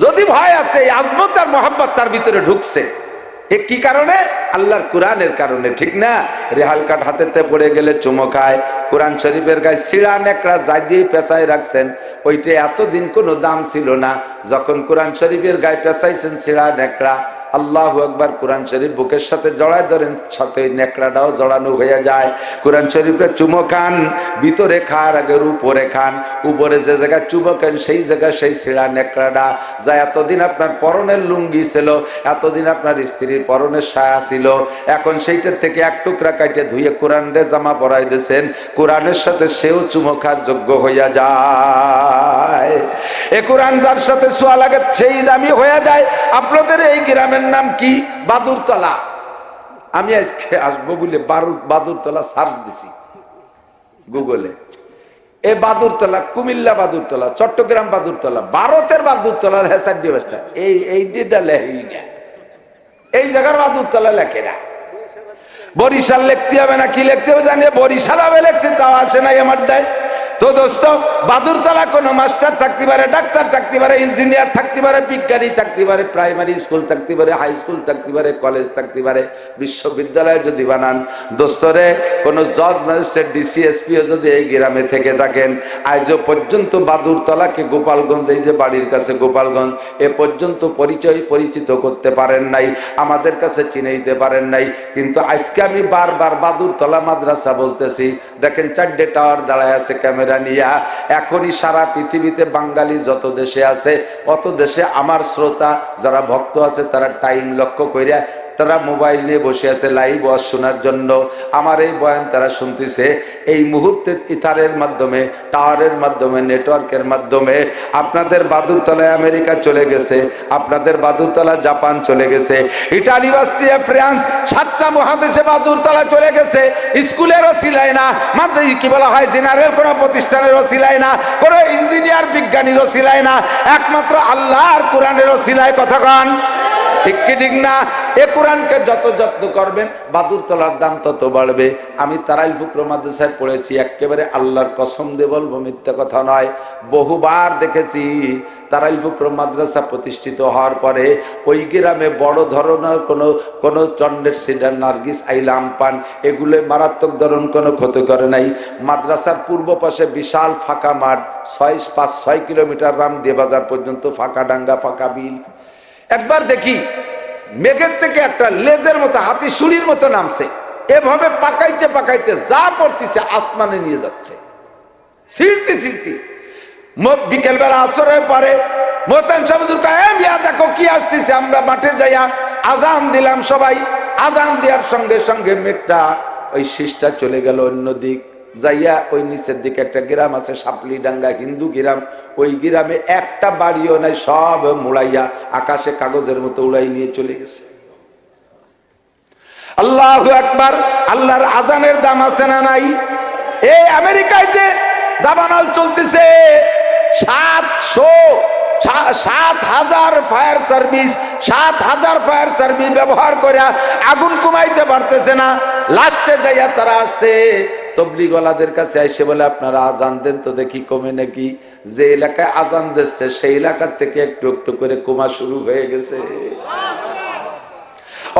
যদি ভয় আছে, আজমত আর মোহাম্মত তার ভিতরে ঢুকছে, এ কি কারণে? আল্লাহর কোরআনের কারণে, ঠিক না? রেহাল কাঠ হাতেতে পড়ে গেলে চুমো খায়। কোরআন শরীফের গায়ে ছিঁড়া নেকড়া যাই দিয়ে পেঁচায় রাখছেন, ওইটা এতদিন কোনো দাম ছিল না। যখন কোরআন শরীফের গায়ে পেঁচাইছেন ছিঁড়া নেকড়া, আল্লাহু আকবার, কোরআন শরীফ বুকের সাথে জড়ায় ধরেন, সাথে নেকড়াটাও জড়ানো হয়ে যায়। কোরআন শরীফে চুমো খান, ভিতরে খাওয়ার আগে উপরে খান, উপরে যে জায়গায় চুমো খান সেই জায়গায় সেই ছিঁড়া নেকড়াটা যা এতদিন আপনার পরনের লুঙ্গি ছিল, এতদিন আপনার স্ত্রীর পরনের সায়া ছিল, এখন সেইটার থেকে এক টুকরা কাটে ধুয়ে কোরআনের জামা পরাই দিয়েছেন, কোরআনের সাথে সেও চুমো খাওয়ার যোগ্য হইয়া যায়। এ কোরআন যার সাথে ছোঁয়া লাগে সেই দামি হয়ে যায়। আপনাদের এই গ্রামের নাম কি? বাদুরতলা। আমি আজকে আসবো বলে বাদুরতলা সার্চ দিছি গুগলে। এই বাদুরতলা, কুমিল্লা বাদুরতলা, চট্টগ্রাম বাদুরতলা, ভারতের বাদুরতলার হেসার ডিভাইসটা এই লেখেই না, এই জায়গার বাদুরতলা লেখে না। বরিশাল লিখতে হবে না, কি লিখতে হবে জানিয়ে বরিশাল হবে লেখছে, তাও আসে নাই আমার দায়। তো দোস্ত, বাদুরতলা কোনো মাস্টার থাকতে পারে, ডাক্তার থাকতে পারে, ইঞ্জিনিয়ার থাকতে পারে, বিজ্ঞানী থাকতে পারে, প্রাইমারি স্কুল থাকতে পারে, হাই স্কুল থাকতে পারে, কলেজ থাকতে পারে, বিশ্ববিদ্যালয় যদি বানান, দোস্তরে কোনো জজ, ম্যাজিস্ট্রেট, ডিসিএসপিও যদি এই গ্রামে থেকে থাকেন, আজও পর্যন্ত বাদুরতলাকে গোপালগঞ্জ, এই যে বাড়ির কাছে গোপালগঞ্জ, এ পর্যন্ত পরিচিত করতে পারেন নাই, আমাদের কাছে চিনাইতে পারেন নাই। কিন্তু আজকে আমি বারবার বাদুরতলা মাদ্রাসা বলতেছি। দেখেন 4টে টাওয়ার দাঁড়ায় আছে ক্যামেরা নিয়া। এখনই সারা পৃথিবীতে বাঙালি যত দেশে আছে, অত দেশে আমার শ্রোতা যারা ভক্ত আছে, তারা টাইম লক্ষ্য কইরা তারা মোবাইল নিয়ে বসে আছে লাইভ ওয়াজ শোনার জন্য। আমার এই বয়ান তারা শুনতেছে এই মুহূর্তে ইথারের মাধ্যমে, টাওয়ারের মাধ্যমে, নেটওয়ার্কের মাধ্যমে। আপনাদের বাদুরতলায় আমেরিকা চলে গেছে, আপনাদের বাদুরতলা জাপান চলে গেছে, ইটালি, অস্ট্রিয়া, ফ্রান্স, 7টা মহাদেশে বাদুরতলা চলে গেছে। স্কুলেরও সিলাই না, মাধ্যমিক কি বলা হয়, জেনারেল কোনো প্রতিষ্ঠানেরও সিলাই না, কোনো ইঞ্জিনিয়ার বিজ্ঞানীরও সিলাই না, একমাত্র আল্লাহ আর কোরআনেরও সিলাই। কথা কন ঠিক কি ঠিক না? এ কোরআনকে যত যত্ন করবেন বাদুরতলার দাম তত বাড়বে। আমি তারাইল ফুকরা মাদ্রাসায় পড়েছি, একেবারে আল্লাহর কসম দিয়ে বলবো, মিথ্যা কথা নয়, বহুবার দেখেছি তারাইল ফুকরা মাদ্রাসা প্রতিষ্ঠিত হওয়ার পরে ওই গ্রামে বড় ধরনের কোনো চন্ডের সিডার, নার্গিস, আইলাম পান, এগুলো মারাত্মক ধরন কোনো ক্ষতি করে নাই। মাদ্রাসার পূর্ব পাশে বিশাল ফাঁকা মাঠ, 5-6 কিলোমিটার রামদিয়া বাজার পর্যন্ত ফাঁকা ডাঙ্গা, ফাঁকা বিল। একবার দেখি মেঘের থেকে একটা লেজের মতো, হাতি সুড়ির মতো নামছে, এভাবে পাকাইতে পাকাইতে যা পড়তেছে আসমানে নিয়ে যাচ্ছে, ছিঁড়তে ছিঁড়তে। বিকেল বেলা আসরের পরে মোহতাম সাহেব হুজুর কয়, দেখো কি আসতেছে। আমরা মাঠে যাইয়া আজান দিলাম, সবাই আজান দেওয়ার সঙ্গে সঙ্গে মেঘটা ওই শীষটা চলে গেল অন্যদিক যাইয়া। ওই নিচের দিকে একটা গ্রাম আছে সাপলিডাঙ্গা, হিন্দু গ্রাম, ওই গ্রামে একটা বাড়িও নাই, সব মুড়াইয়া আকাশে কাগজের মতো উড়াই নিয়ে চলে গেছে। আল্লাহু আকবার। আল্লাহর আজানের দাম আছে না নাই? এই আমেরিকায় যে দাবানল চলতেছে, 7,000 ফায়ার সার্ভিস, 7,000 ফায়ার সার্ভিস ব্যবহার করে আগুন কমাইতে পারতেছে না। লাস্টে যাইয়া তারা আসছে তবলিগওয়ালাদের কাছে, এসে বলে আপনারা আজান দেন তো দেখি কমে নাকি। যে এলাকায় আজান দিচ্ছে সেই এলাকার থেকে একটু একটু করে কমা শুরু হয়ে গেছে।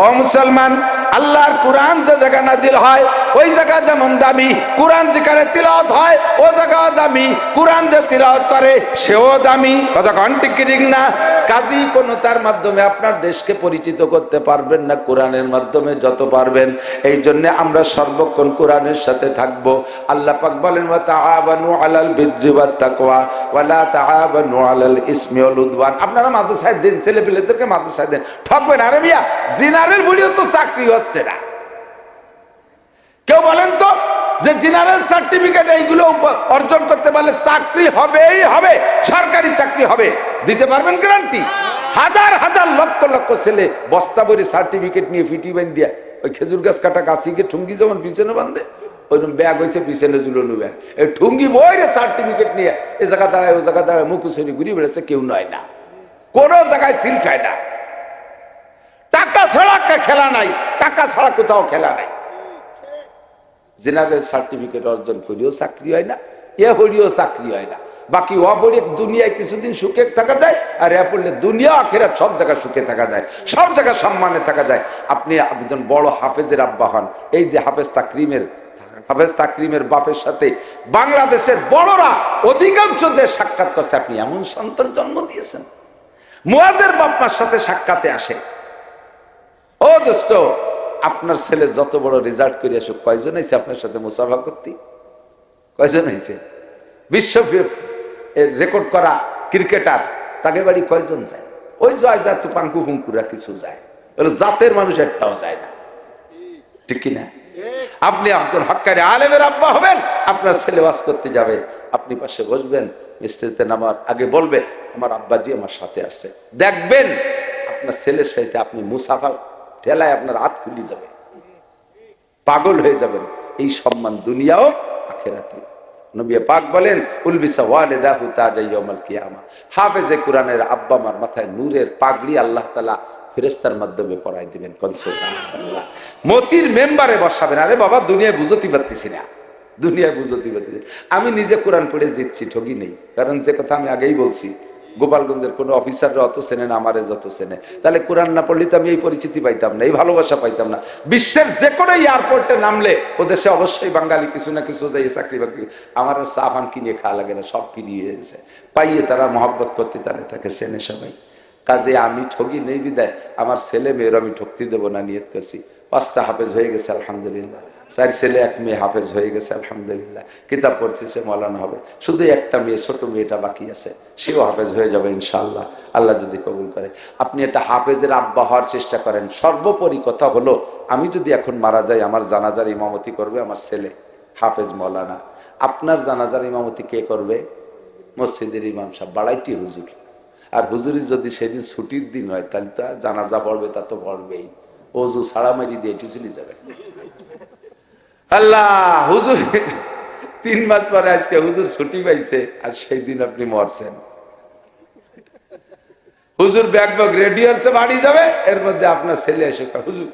ও মুসলমান, আল্লাহর কোরআন যে জায়গা নাজিল হয় ওই জায়গা যেমন দামি, কোরআন যেখানে তিলাওয়াত হয় ও জায়গা দামি, কোরআন যে তিলাওয়াত করে সেও দামি। কথা কোন ঠিক ঠিক না? কাজী কোন তার মাধ্যমে আপনার দেশকে পরিচিত করতে পারবেন না, কোরআনের মাধ্যমে যত পারবেন। এই জন্য আমরা সর্বক্ষণ কোরআনের সাথে থাকবো। আল্লাহ পাক বলেন ওয়া তাআবানু আলাল বিররি ওয়াত তাকওয়া ওয়া লা তাআবানু আলাল ইসমি ওয়াল উদওয়ান। আপনারা মাদ্রাসায় দেন, ছেলেপেলেদেরকে মাদ্রাসায় দেন, ঠকবেন। আরে মিয়া, জেনারেল বলিও তো চাকরি হচ্ছে না। কেউ বলেন তো যে জেনারেল সার্টিফিকেট এইগুলো অর্জন করতে পারলে চাকরি হবেই হবে, সরকারি চাকরি হবে, দিতে পারবেন গ্যারান্টি? হাজার হাজার লক্ষ লক্ষ ছেলে বস্তা ভরে সার্টিফিকেট নিয়ে ফিটি বান দিয়া ওই খেজুর গাছ কাটা কাশিকে ঠুঙ্গি যেমন পিছনে বান্ধে ওইরকম ব্যাগ হয়েছে পিছনে ঝুলানো ব্যাগ, এই ঠুঙ্গি বইরে সার্টিফিকেট নিয়ে এ জায়গা দাঁড়ায় ও জায়গা দাঁড়ায় মুখুসরি ঘুরি বেড়েছে, কেউ নয় না, কোনো জায়গায় সিল খায় না। টাকা ছাড়া একটা খেলা নাই, টাকা ছাড়া কোথাও খেলা নাই। জেনারেল সার্টিফিকেট অর্জন করিও চাকরি হয় না, এ হরিও চাকরি হয় না। বাকি ও পড়ে দুনিয়ায় কিছুদিন সুখে থাকা যায়, আর এ পড়লে দুনিয়া আখিরাত সব জায়গায় সুখে থাকা যায়, সব জায়গায় সম্মানে থাকা যায়। আপনি একজন বড় হাফেজের আব্বা হন, এই যে হাফেজ তাকরিমের বাপের সাথে বাংলাদেশের বড়রা অধিকাংশ যে সাক্ষাৎ করছে, আপনি এমন সন্তান জন্ম দিয়েছেন। মুয়াজের বাপমার সাথে সাক্ষাতে আসে, ও দোস্ত আপনার ছেলে যত বড় রেজাল্ট করে আসুক, কয়জন হয়েছে আপনার সাথে মুসাফা করতে? কয়জন হয়েছে? বিশ্ব রেকর্ড করা ক্রিকেটার, তাকে বাড়ি কয়জন যায়? ওই যায় যা তো পাঙ্কু ফুঙ্কুরা কিছু যায়, জাতের মানুষ একটাও যায় না, ঠিক কিনা? আপনি একজন হক্কানি আলেমের আব্বা হবেন, আপনার ছেলে ওয়াজ করতে যাবে, আপনি পাশে বসবেন, মিস্ত্রিতে নামার আগে বলবে আমার আব্বাজি আমার সাথে আসছে, দেখবেন আপনার ছেলের সাথে আপনি মুসাফা ঠেলায় আপনার হাত খুলি যাবে, পাগল হয়ে যাবেন। এই সম্মান দুনিয়াও আখিরাতে। নবী পাক বলেন উলবিসা ওয়ালিদাহু তাজা ইয়াউমাল কিয়ামা। হাফেজে কোরআনের আব্বা মার মাথায় নূরের পাগড়ি আল্লাহ তাআলা ফেরেশতার মাধ্যমে পরাই দিবেন। সুবহানাল্লাহ। মতির মেম্বারে বসাবেন। আরে বাবা, দুনিয়ায় বুঝতে পারতেছি না, দুনিয়ায় বুঝতে পারতেছি। আমি নিজে কোরআন পড়ে জিতছি, ঠগি নেই। কারণ যে কথা আমি আগেই বলছি, গোপালগঞ্জের কোনো অফিসাররা অত চেনে না আমারে যত চেনে। তাহলে কোরআন না পড়লে তো আমি এই পরিচিতি পাইতাম না, এই ভালোবাসা পাইতাম না। বিশ্বের যে কোনো এয়ারপোর্টে নামলে ও দেশে অবশ্যই বাঙালি কিছু না কিছু যাই চাকরি বাকরি, আমার চা পান কিনে খাওয়া লাগে না, সব ফিরিয়ে গেছে। পাইয়ে তারা মহব্বত করতে তাহলে তাকে চেনে সবাই। কাজে আমি ঠগি নেই বিদায় আমার ছেলে মেয়ের আমি ঠকতে দেবো না, নিয়ত করছি। 5টা হাফেজ হয়ে গেছে আলহামদুলিল্লাহ, 4 ছেলে 1 মেয়ে হাফেজ হয়ে গেছে আলহামদুলিল্লাহ। কিতাব পড়ছে, সে মৌলানা হবে। শুধু একটা মেয়ে, ছোট মেয়েটা বাকি আছে, সেও হাফেজ হয়ে যাবে ইনশাআল্লাহ, আল্লাহ যদি কবুল করে। আপনি একটা হাফেজের আব্বা হওয়ার চেষ্টা করেন। সর্বোপরি কথা হলো, আমি যদি এখন মারা যাই, আমার জানাজার ইমামতি করবে আমার ছেলে হাফেজ মৌলানা। আপনার জানাজার ইমামতি কে করবে? মসজিদের ইমাম সাহেব, বাড়াইটি হুজুর। আর হুজুরি যদি সেদিন ছুটির দিন হয়, তাহলে তা জানাজা পড়বে, তা তো পড়বেই। ওজু ছাড়া মারি দিয়ে এটি চলে যাবে। আল্লাহ, হুজুর 3 মাস পরে আজকে হুজুর ছুটি পাইছে, আর সেই দিন আপনি মরছেন। হুজুর ব্যাগ ব্যাগ রেডি হচ্ছে, বাড়ি যাবে, এর মধ্যে আপনার ছেলে এসে হুজুর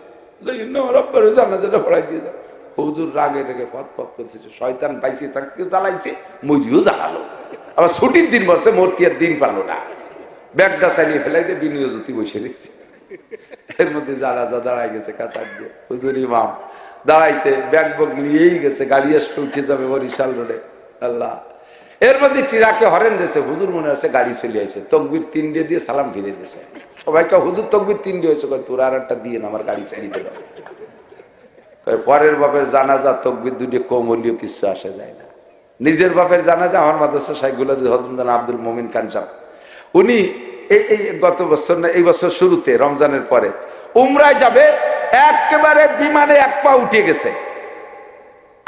জানাজাটা পড়াই দিয়ে যাবে। হুজুর রাগে রেগে ফত ফত করছে, শয়তান পাইছে তাকে জ্বালাইছে, মরিও জ্বালালো। আবার ছুটির দিন বসে, মরতি আর দিন পালো না, ব্যাগটা চালিয়ে ফেলাইতে বিনিয়োজতি বসে নিচ্ছে। এর মধ্যে জানাজা দাঁড়ায় গেছে কাতার দিয়ে, হুজুর ইমাম দাঁড়াইছে, ব্যাগ বগ নিয়েই গেছে, গাড়ি আসবে, উঠে যাবে বরিশাল রোডে। আল্লাহ, এর মধ্যে ট্রাকে হরেন দিয়েছে, হুজুর মনে আছে গাড়ি চলে আসে, তকবির 3 দিয়ে সালাম ফিরে দিয়েছে। সবাইকে হুজুর তকবির 3 হয়েছে, তোর আর একটা দিয়ে না, আমার গাড়ি চালিয়ে দিল। পরের বাপের জানাজা তকবির 2 কম হলেও কিছু আসে যায় না। নিজের বাপের জানাজা আমার মাদ্রাসা শাইখুল হযরত আব্দুল মুমিন খান সাহেব, উনি এই গত বছর না এই বছর শুরুতে রমজানের পরে উমরায় যাবে, একেবারে বিমানে 1 পা উঠে গেছে,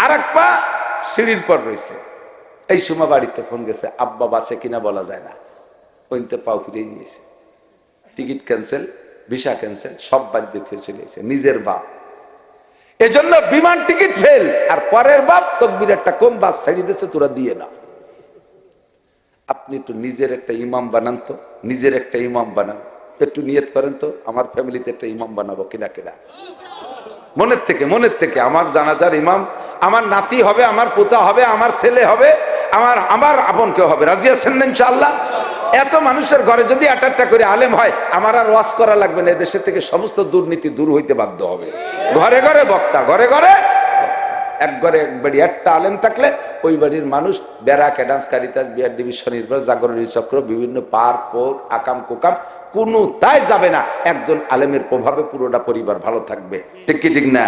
আর 1 পা সিঁড়ির পর রয়েছে। এই সময় বাড়িতে ফোন গেছে, আব্বা বাসে কিনা বলা যায় না, ওইতে পাও ফিরে নিয়েছে, টিকিট ক্যান্সেল, ভিসা ক্যান্সেল, সব বাদ দিতে চলে গেছে। নিজের বাপ এজন্য বিমান টিকিট ফেল, আর পরের বাপ তকবীর একটা কম বাস ছেড়ে দিয়েছে, তোরা দিয়ে না। আপনি একটু নিজের একটা ইমাম বানান তো, নিজের একটা ইমাম বানান, একটু নিয়ত করেন তো আমার ফ্যামিলিতে একটা ইমাম বানাবো কিনা কিনা। মনের থেকে আমার জানাজার ইমাম আমার নাতি হবে, আমার পোতা হবে, আমার ছেলে হবে, আমার আপন কেউ হবে। রাজি আছেন না ইনশাআল্লাহ? এত মানুষের ঘরে যদি একটা করে আলেম হয়, আমার আর ওয়াজ করা লাগবে না, এদেশের থেকে সমস্ত দুর্নীতি দূর হইতে বাধ্য হবে। ঘরে ঘরে বক্তা, ঘরে ঘরে এক ঘরে এক বাড়ি একটা আলেম থাকলে ওই বাড়ির মানুষ barrack, Adams, Caritas, BR division, জাগরণী চক্র, বিভিন্ন পার্ক, পোক, আকাম কোকাম কোনো তাই যাবে না। একজন আলেমের প্রভাবে পুরোটা পরিবার ভালো থাকবে। ঠিক কি ঠিক না?